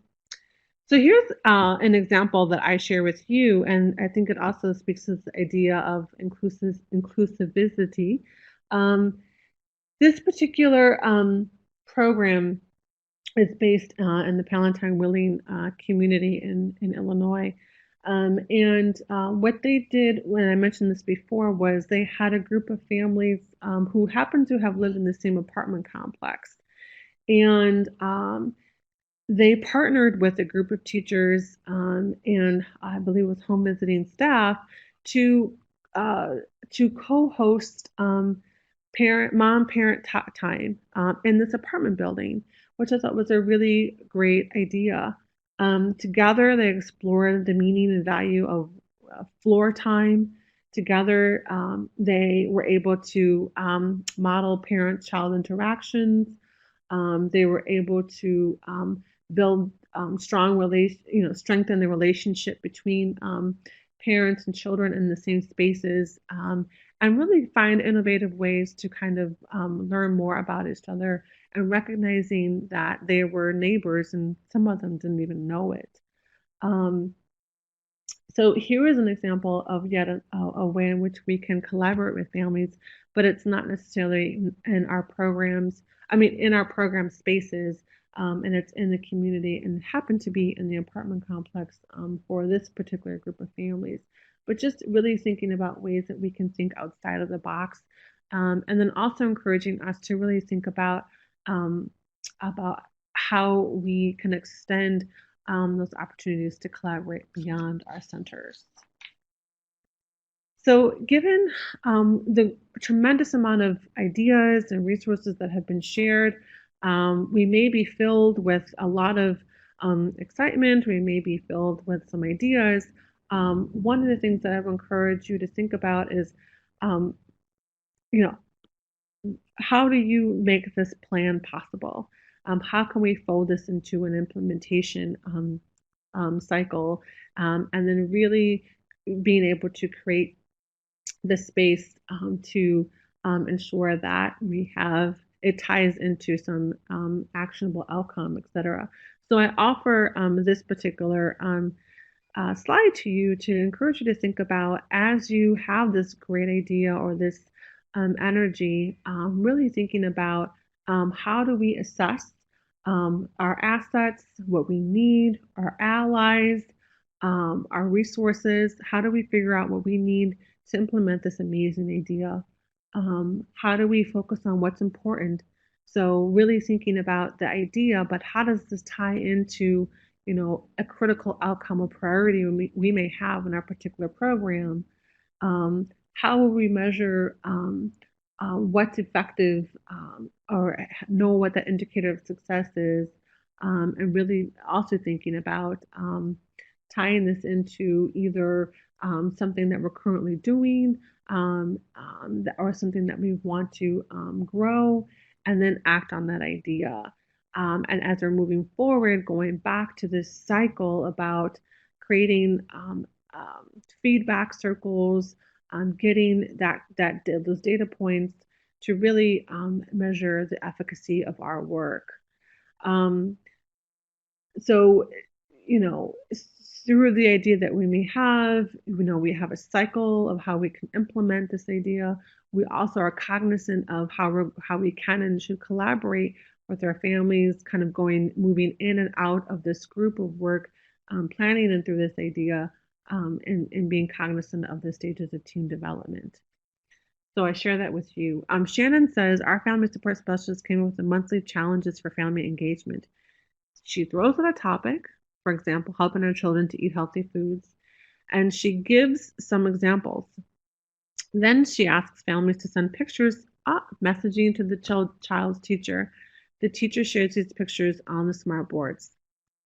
So here's an example that I share with you, and I think it also speaks to the idea of inclusivity. Um, this particular program is based in the Palatine-Wheeling community in Illinois. And what they did, when I mentioned this before, was they had a group of families who happened to have lived in the same apartment complex. And they partnered with a group of teachers and I believe it was home visiting staff to co-host parent time in this apartment building, which I thought was a really great idea. Together, they explored the meaning and value of floor time. Together, they were able to model parent-child interactions. They were able to build strengthen the relationship between parents and children in the same spaces, and really find innovative ways to kind of learn more about each other and recognizing that they were neighbors and some of them didn't even know it. Um, So here is an example of yet a way in which we can collaborate with families, but it's not necessarily in our programs. I mean, in our program spaces, and it's in the community and happened to be in the apartment complex for this particular group of families. But just really thinking about ways that we can think outside of the box, and then also encouraging us to really think um, about how we can extend those opportunities to collaborate beyond our centers. So, given the tremendous amount of ideas and resources that have been shared, we may be filled with a lot of excitement. We may be filled with some ideas. One of the things that I would encourage you to think about is, um, you know, how do you make this plan possible? How can we fold this into an implementation cycle, and then really being able to create the space to ensure that we have it ties into some actionable outcome, et cetera. So I offer this particular slide to you to encourage you to think about as you have this great idea or this energy, really thinking about how do we assess our assets, what we need, our allies, our resources. How do we figure out what we need to implement this amazing idea? How do we focus on what's important? So really thinking about the idea, but how does this tie into, a critical outcome or priority we may have in our particular program? How will we measure what's effective, or know what the indicator of success is? And really also thinking about tying this into either something that we're currently doing, or something that we want to grow, and then act on that idea. And as we're moving forward, going back to this cycle about creating feedback circles, getting those data points to really measure the efficacy of our work. Um, so, you know, through the idea that we may have, we have a cycle of how we can implement this idea. We also are cognizant of how we can and should collaborate with our families, kind of moving in and out of this group of work, planning and through this idea, and being cognizant of the stages of team development. So I share that with you. Shannon says our family support specialist came up with the monthly challenges for family engagement. She throws out a topic, for example, helping our children to eat healthy foods, and she gives some examples. Then she asks families to send pictures, messaging to the child's teacher. The teacher shares these pictures on the smart boards.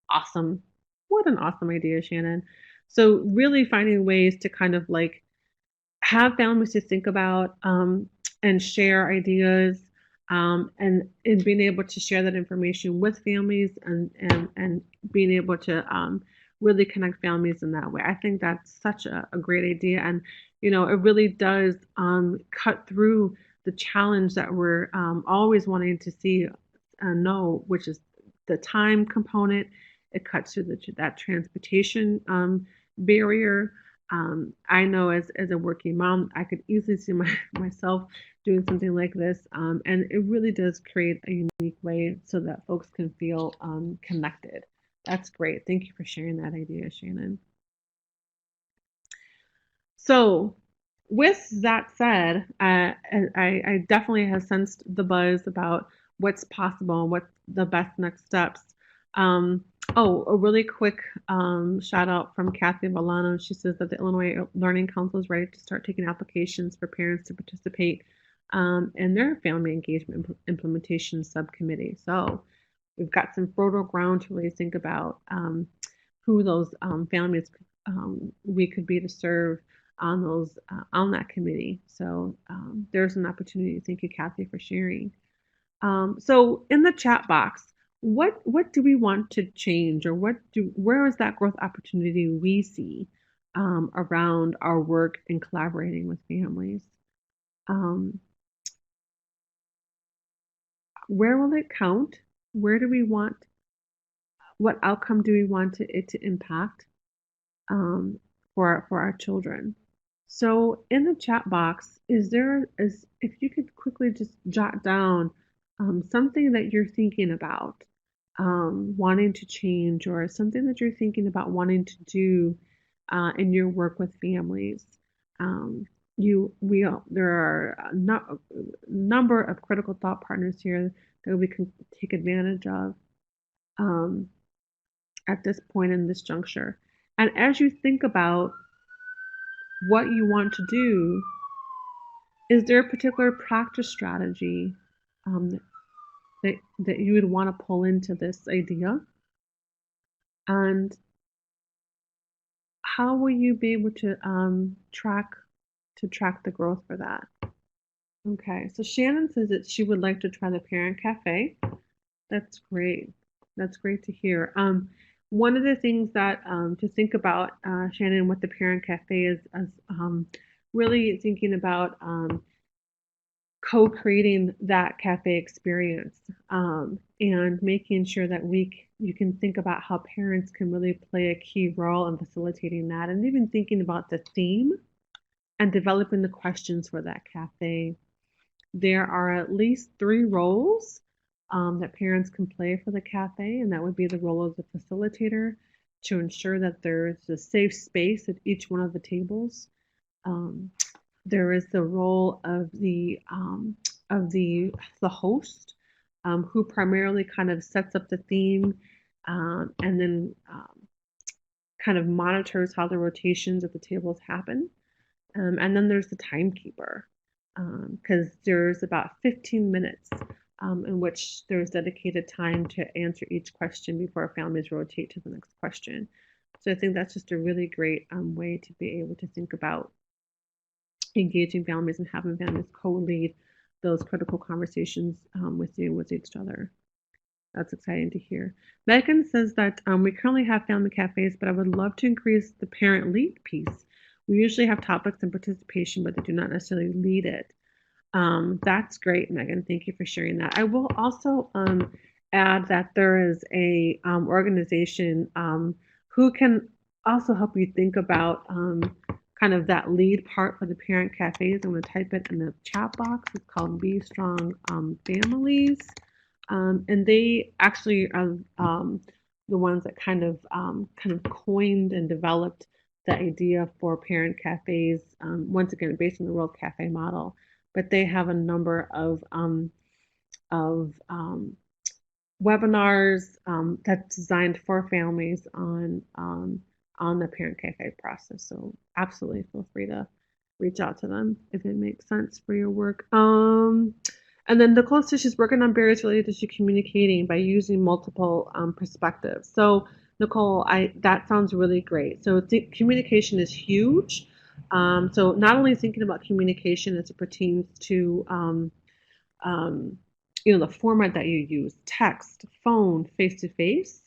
Awesome. What an awesome idea, Shannon. So, really finding ways to kind of like have families to think about and share ideas, and being able to share that information with families, and being able to really connect families in that way. I think that's such a great idea. And, it really does cut through the challenge that we're always wanting to see and know, which is the time component. It cuts through that transportation barrier. I know as a working mom, I could easily see myself doing something like this. And it really does create a unique way so that folks can feel connected. That's great. Thank you for sharing that idea, Shannon. So, with that said, I definitely have sensed the buzz about what's possible and what's the best next steps. Um, a really quick shout out from Kathy Villano. She says that the Illinois Learning Council is ready to start taking applications for parents to participate in their family engagement implementation subcommittee. So, we've got some fertile ground to really think about who those families we could be to serve on that committee. So there's an opportunity. Thank you, Kathy, for sharing. So in the chat box, what do we want to change, or where is that growth opportunity we see around our work and collaborating with families? Where will it count? Where do we want? What outcome do we want it to impact? for our children. So in the chat box, is if you could quickly just jot down something that you're thinking about wanting to change, or something that you're thinking about wanting to do in your work with families. Um, there are a number of critical thought partners here that we can take advantage of um, at this point in this juncture. And as you think about what you want to do, is there a particular practice strategy um, that you would want to pull into this idea? And how will you be able to track the growth for that? Okay, so Shannon says that she would like to try the Parent Cafe. That's great. That's great to hear. One of the things that to think about, Shannon, with the Parent Cafe is really thinking about co-creating that cafe experience and making sure that you can think about how parents can really play a key role in facilitating that, and even thinking about the theme and developing the questions for that cafe. There are at least 3 roles that parents can play for the cafe, and that would be the role of the facilitator to ensure that there's a safe space at each one of the tables. Um, there is the role of the host, who primarily kind of sets up the theme and then kind of monitors how the rotations at the tables happen. And then there's the timekeeper, because there's about 15 minutes in which there's dedicated time to answer each question before families rotate to the next question. So I think that's just a really great way to be able to think about engaging families and having families co-lead those critical conversations with each other. That's exciting to hear. Megan says that we currently have family cafes, but I would love to increase the parent lead piece. We usually have topics and participation, but they do not necessarily lead it. That's great, Megan. Thank you for sharing that. I will also add that there is a organization who can also help you think about kind of that lead part for the parent cafes. I'm going to type it in the chat box. It's called Be Strong Families. And they actually are the ones that kind of coined and developed the idea for parent cafes. Once again, based on the World Cafe model, but they have a number of webinars that's designed for families on the parent cafe process. So absolutely feel free to reach out to them if it makes sense for your work. And then Nicole says she's working on barriers related to communicating by using multiple perspectives. So Nicole, that sounds really great. So communication is huge. So not only thinking about communication as it pertains to the format that you use, text, phone, face to face,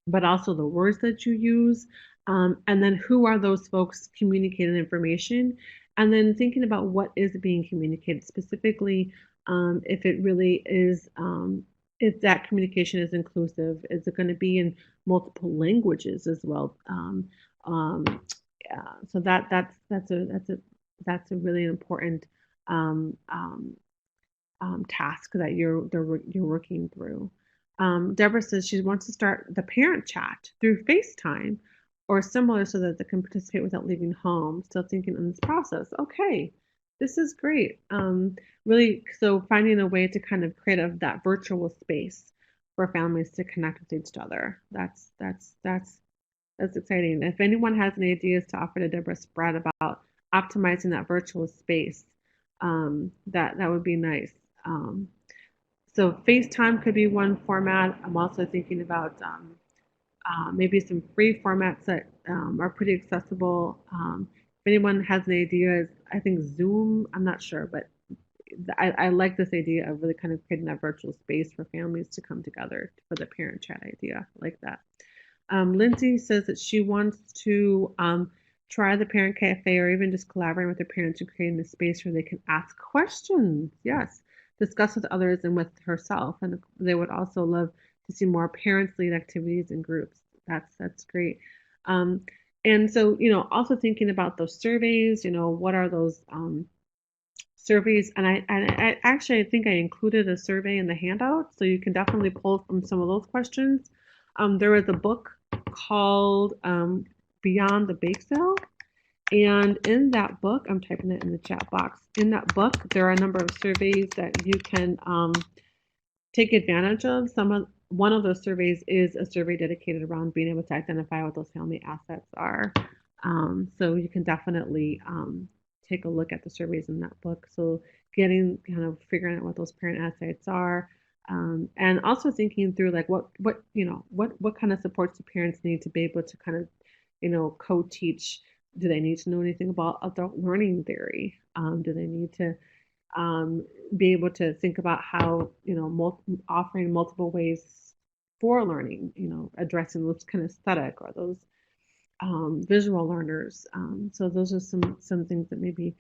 but also the words that you use, and then who are those folks communicating information, and then thinking about what is being communicated specifically, if it really is, if that communication is inclusive, is it going to be in multiple languages as well? Yeah, so that's a really important um, um, task that you're working through. Deborah says she wants to start the parent chat through FaceTime or similar so that they can participate without leaving home. Still thinking in this process. Okay, this is great. Really, so finding a way to kind of create that virtual space for families to connect with each other. That's exciting. If anyone has any ideas to offer to Deborah Spratt about optimizing that virtual space, that would be nice. So FaceTime could be one format. I'm also thinking about maybe some free formats that are pretty accessible. If anyone has any ideas, I think Zoom, I'm not sure, but I like this idea of really kind of creating that virtual space for families to come together for the parent chat idea. I like that. Lindsay says that she wants to try the parent cafe or even just collaborating with their parents and creating a space where they can ask questions. Yes, discuss with others and with herself. And they would also love to see more parents lead activities and groups. That's great. And so, also thinking about those surveys, what are those surveys? And I actually, I think I included a survey in the handout, so you can definitely pull from some of those questions. There was a book called Beyond the Bake Sale. And in that book, I'm typing it in the chat box. In that book, there are a number of surveys that you can take advantage of. One of those surveys is a survey dedicated around being able to identify what those family assets are. So you can definitely take a look at the surveys in that book. So getting kind of figuring out what those parent assets are, and also thinking through like what kind of supports the parents need to be able to kind of co-teach. Do they need to know anything about adult learning theory? Do they need to um, be able to think about how offering multiple ways for learning, addressing those kind of aesthetic or those visual learners. So those are some things that maybe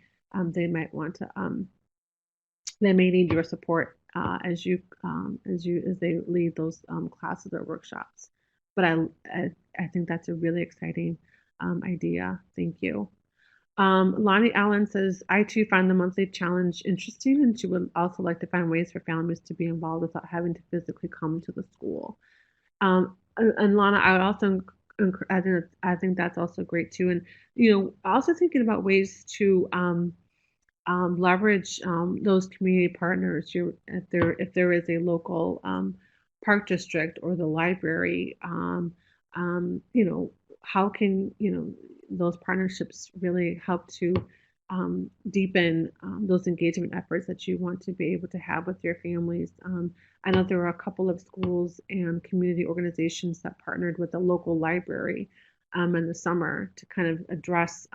they might want to they may need your support as they lead those classes or workshops. But I think that's a really exciting idea. Thank you. Lonnie Allen says, I too find the monthly challenge interesting, and she would also like to find ways for families to be involved without having to physically come to the school. And Lana, I would also, I think that's also great too. And, also thinking about ways to leverage those community partners. If there is a local park district or the library, how can those partnerships really help to deepen those engagement efforts that you want to be able to have with your families. I know there are a couple of schools and community organizations that partnered with a local library in the summer to kind of address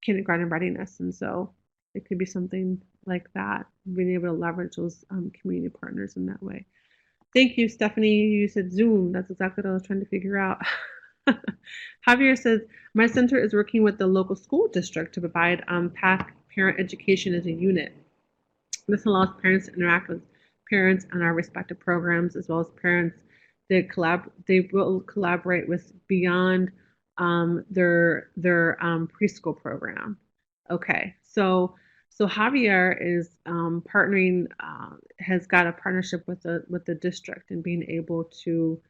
kindergarten readiness. And so it could be something like that, being able to leverage those community partners in that way. Thank you, Stephanie. You said Zoom. That's exactly what I was trying to figure out. Javier says, my center is working with the local school district to provide parent education as a unit. This allows parents to interact with parents on our respective programs, as well as parents. They will collaborate with beyond their preschool program. Okay, so Javier is partnering, has got a partnership with the district and being able to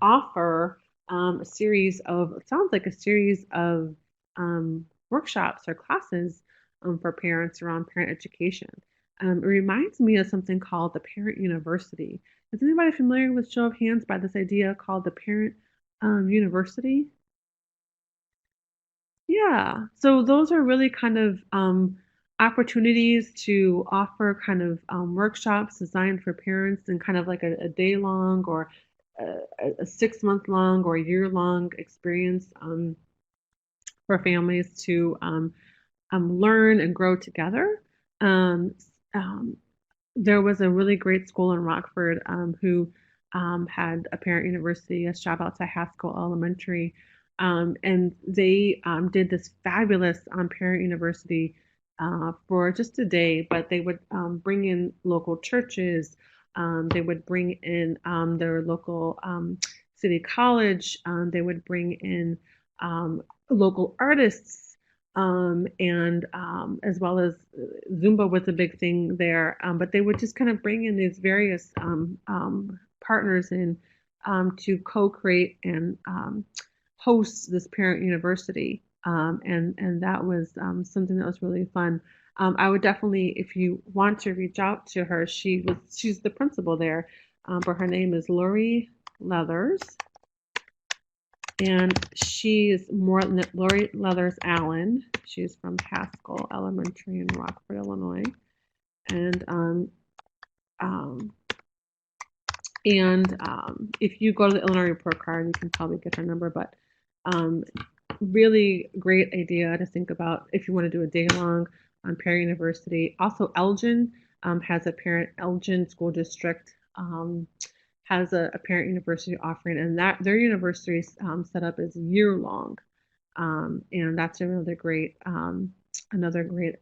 offer a series of, it sounds like a series of workshops or classes for parents around parent education. It reminds me of something called the Parent University. Is anybody familiar with, show of hands, by this idea called the Parent University? Yeah, so those are really kind of opportunities to offer kind of workshops designed for parents and kind of like a day long or a 6 month long or a year long experience for families to learn and grow together. Um, um, there was a really great school in Rockford who had a parent university, a shout out to Haskell Elementary. And they did this fabulous parent university for just a day, but they would bring in local churches. They would bring in their local city college. They would bring in local artists, and as well as Zumba was a big thing there. But they would just kind of bring in these various partners in to co-create and host this parent university. And that was something that was really fun. I would definitely, if you want to reach out to her, she's the principal there, but her name is Lori Leathers. And she's Lori Leathers Allen. She's from Haskell Elementary in Rockford, Illinois. And if you go to the Illinois report card, you can probably get her number. But really great idea to think about if you want to do a day long on Perry University. Also, Elgin has a Elgin School District has a parent university offering, and that their university set up is year long, and that's another great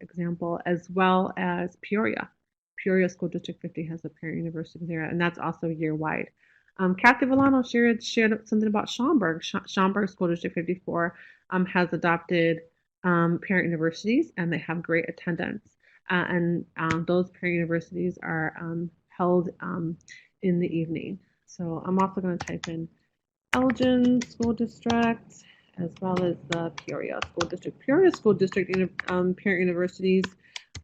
example, as well as Peoria. Peoria School District 50 has a parent university there, and that's also year wide. Kathy Villano shared something about Schaumburg. Schaumburg School District 54 has adopted parent universities, and they have great attendance. And those parent universities are held in the evening. So I'm also going to type in Elgin School District as well as the Peoria School District. Peoria School District parent universities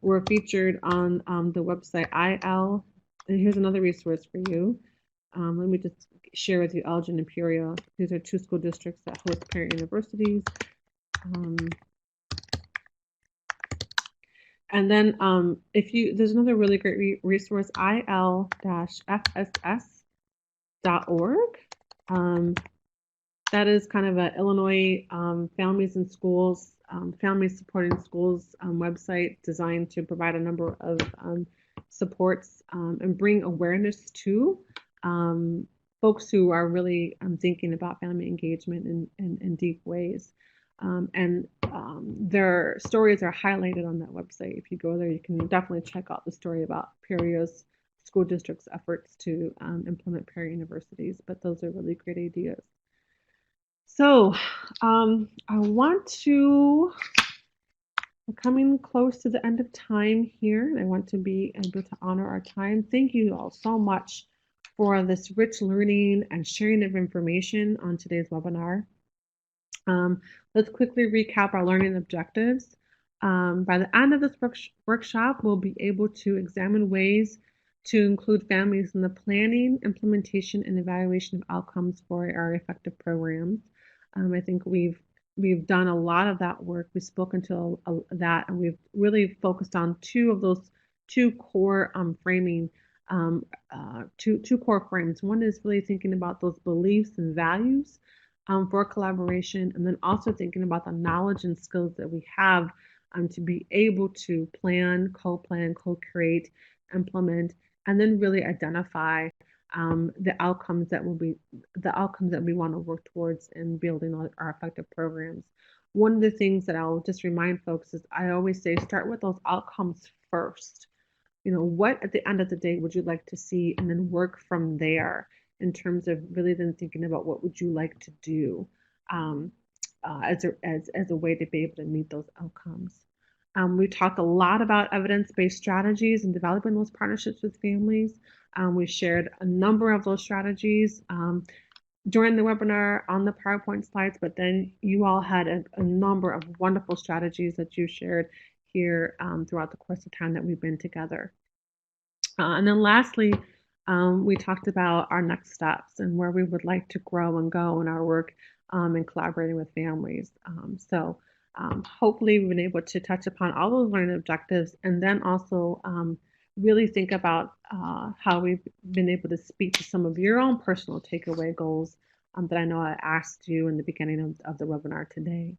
were featured on the website IL. And here's another resource for you. Let me just share with you Elgin and Peoria. These are two school districts that host parent universities. And then there's another really great resource, il-fss.org. That is kind of an Illinois families and schools, families supporting schools website designed to provide a number of supports and bring awareness to folks who are really thinking about family engagement in deep ways. Their stories are highlighted on that website. If you go there, you can definitely check out the story about Peoria's school district's efforts to implement parent universities, but those are really great ideas. So I want to, we're coming close to the end of time here. I want to be able to honor our time. Thank you all so much for this rich learning and sharing of information on today's webinar. Let's quickly recap our learning objectives. By the end of this workshop, we'll be able to examine ways to include families in the planning, implementation, and evaluation of outcomes for our effective programs. I think we've done a lot of that work. We've spoken to that, and we've really focused on two core framing, two core frames. One is really thinking about those beliefs and values for collaboration, and then also thinking about the knowledge and skills that we have to be able to plan, co-create, implement, and then really identify the outcomes that we want to work towards in building our effective programs. One of the things that I'll just remind folks is I always say start with those outcomes first. What at the end of the day would you like to see, and then work from there in terms of really then thinking about what would you like to do as a way to be able to meet those outcomes. We talked a lot about evidence-based strategies and developing those partnerships with families. We shared a number of those strategies during the webinar on the PowerPoint slides, but then you all had a number of wonderful strategies that you shared here throughout the course of time that we've been together. And then lastly, we talked about our next steps and where we would like to grow and go in our work in collaborating with families. Hopefully we've been able to touch upon all those learning objectives, and then also really think about how we've been able to speak to some of your own personal takeaway goals that I know I asked you in the beginning of the webinar today.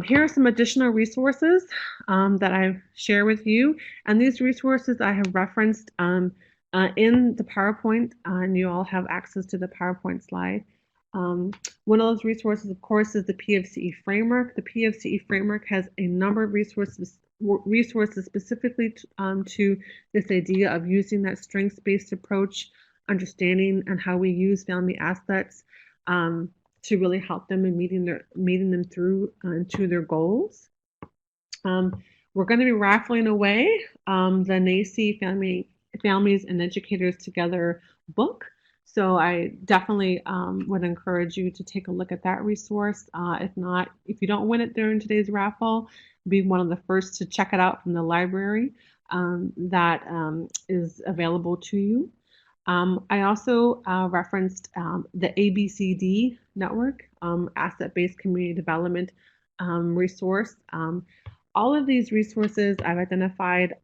Here are some additional resources that I share with you, and these resources I have referenced in the PowerPoint, and you all have access to the PowerPoint slide. One of those resources, of course, is the PFCE framework. The PFCE framework has a number of resources specifically to this idea of using that strengths-based approach, understanding and how we use family assets to really help them in meeting them through to their goals. We're going to be raffling away the NACCE Families and Educators Together book. So I definitely would encourage you to take a look at that resource. If you don't win it during today's raffle, be one of the first to check it out from the library that is available to you. I also referenced the ABCD network, Asset-Based Community Development resource. All of these resources I've identified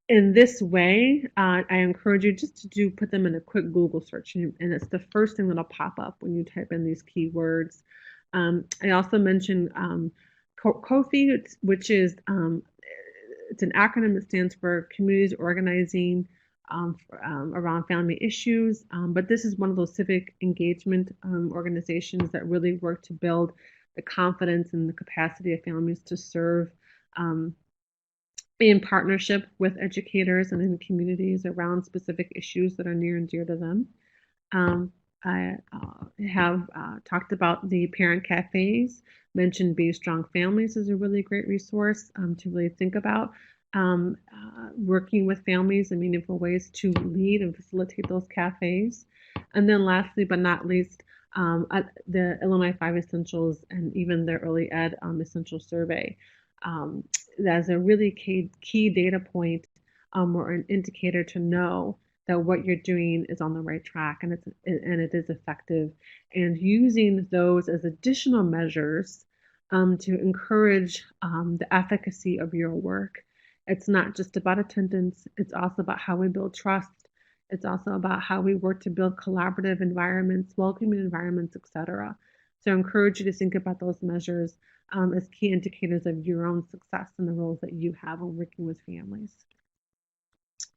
in this way. I encourage you just to put them in a quick Google search, and it's the first thing that'll pop up when you type in these keywords. I also mentioned COFI, which is it's an acronym that stands for Communities Organizing around Family Issues, but this is one of those civic engagement organizations that really work to build the confidence and the capacity of families to serve in partnership with educators and in communities around specific issues that are near and dear to them. I have talked about the parent cafes, mentioned Be Strong Families is a really great resource to really think about. Working with families in meaningful ways to lead and facilitate those cafes. And then lastly, but not least, the Illinois 5 Essentials and even the Early Ed Essential Survey. That's a really key data point or an indicator to know that what you're doing is on the right track and it is effective, and using those as additional measures to encourage the efficacy of your work. It's not just about attendance, it's also about how we build trust. It's also about how we work to build collaborative environments, welcoming environments, etc. So I encourage you to think about those measures as key indicators of your own success in the roles that you have when working with families.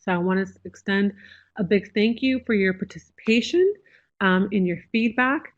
So I want to extend a big thank you for your participation in your feedback.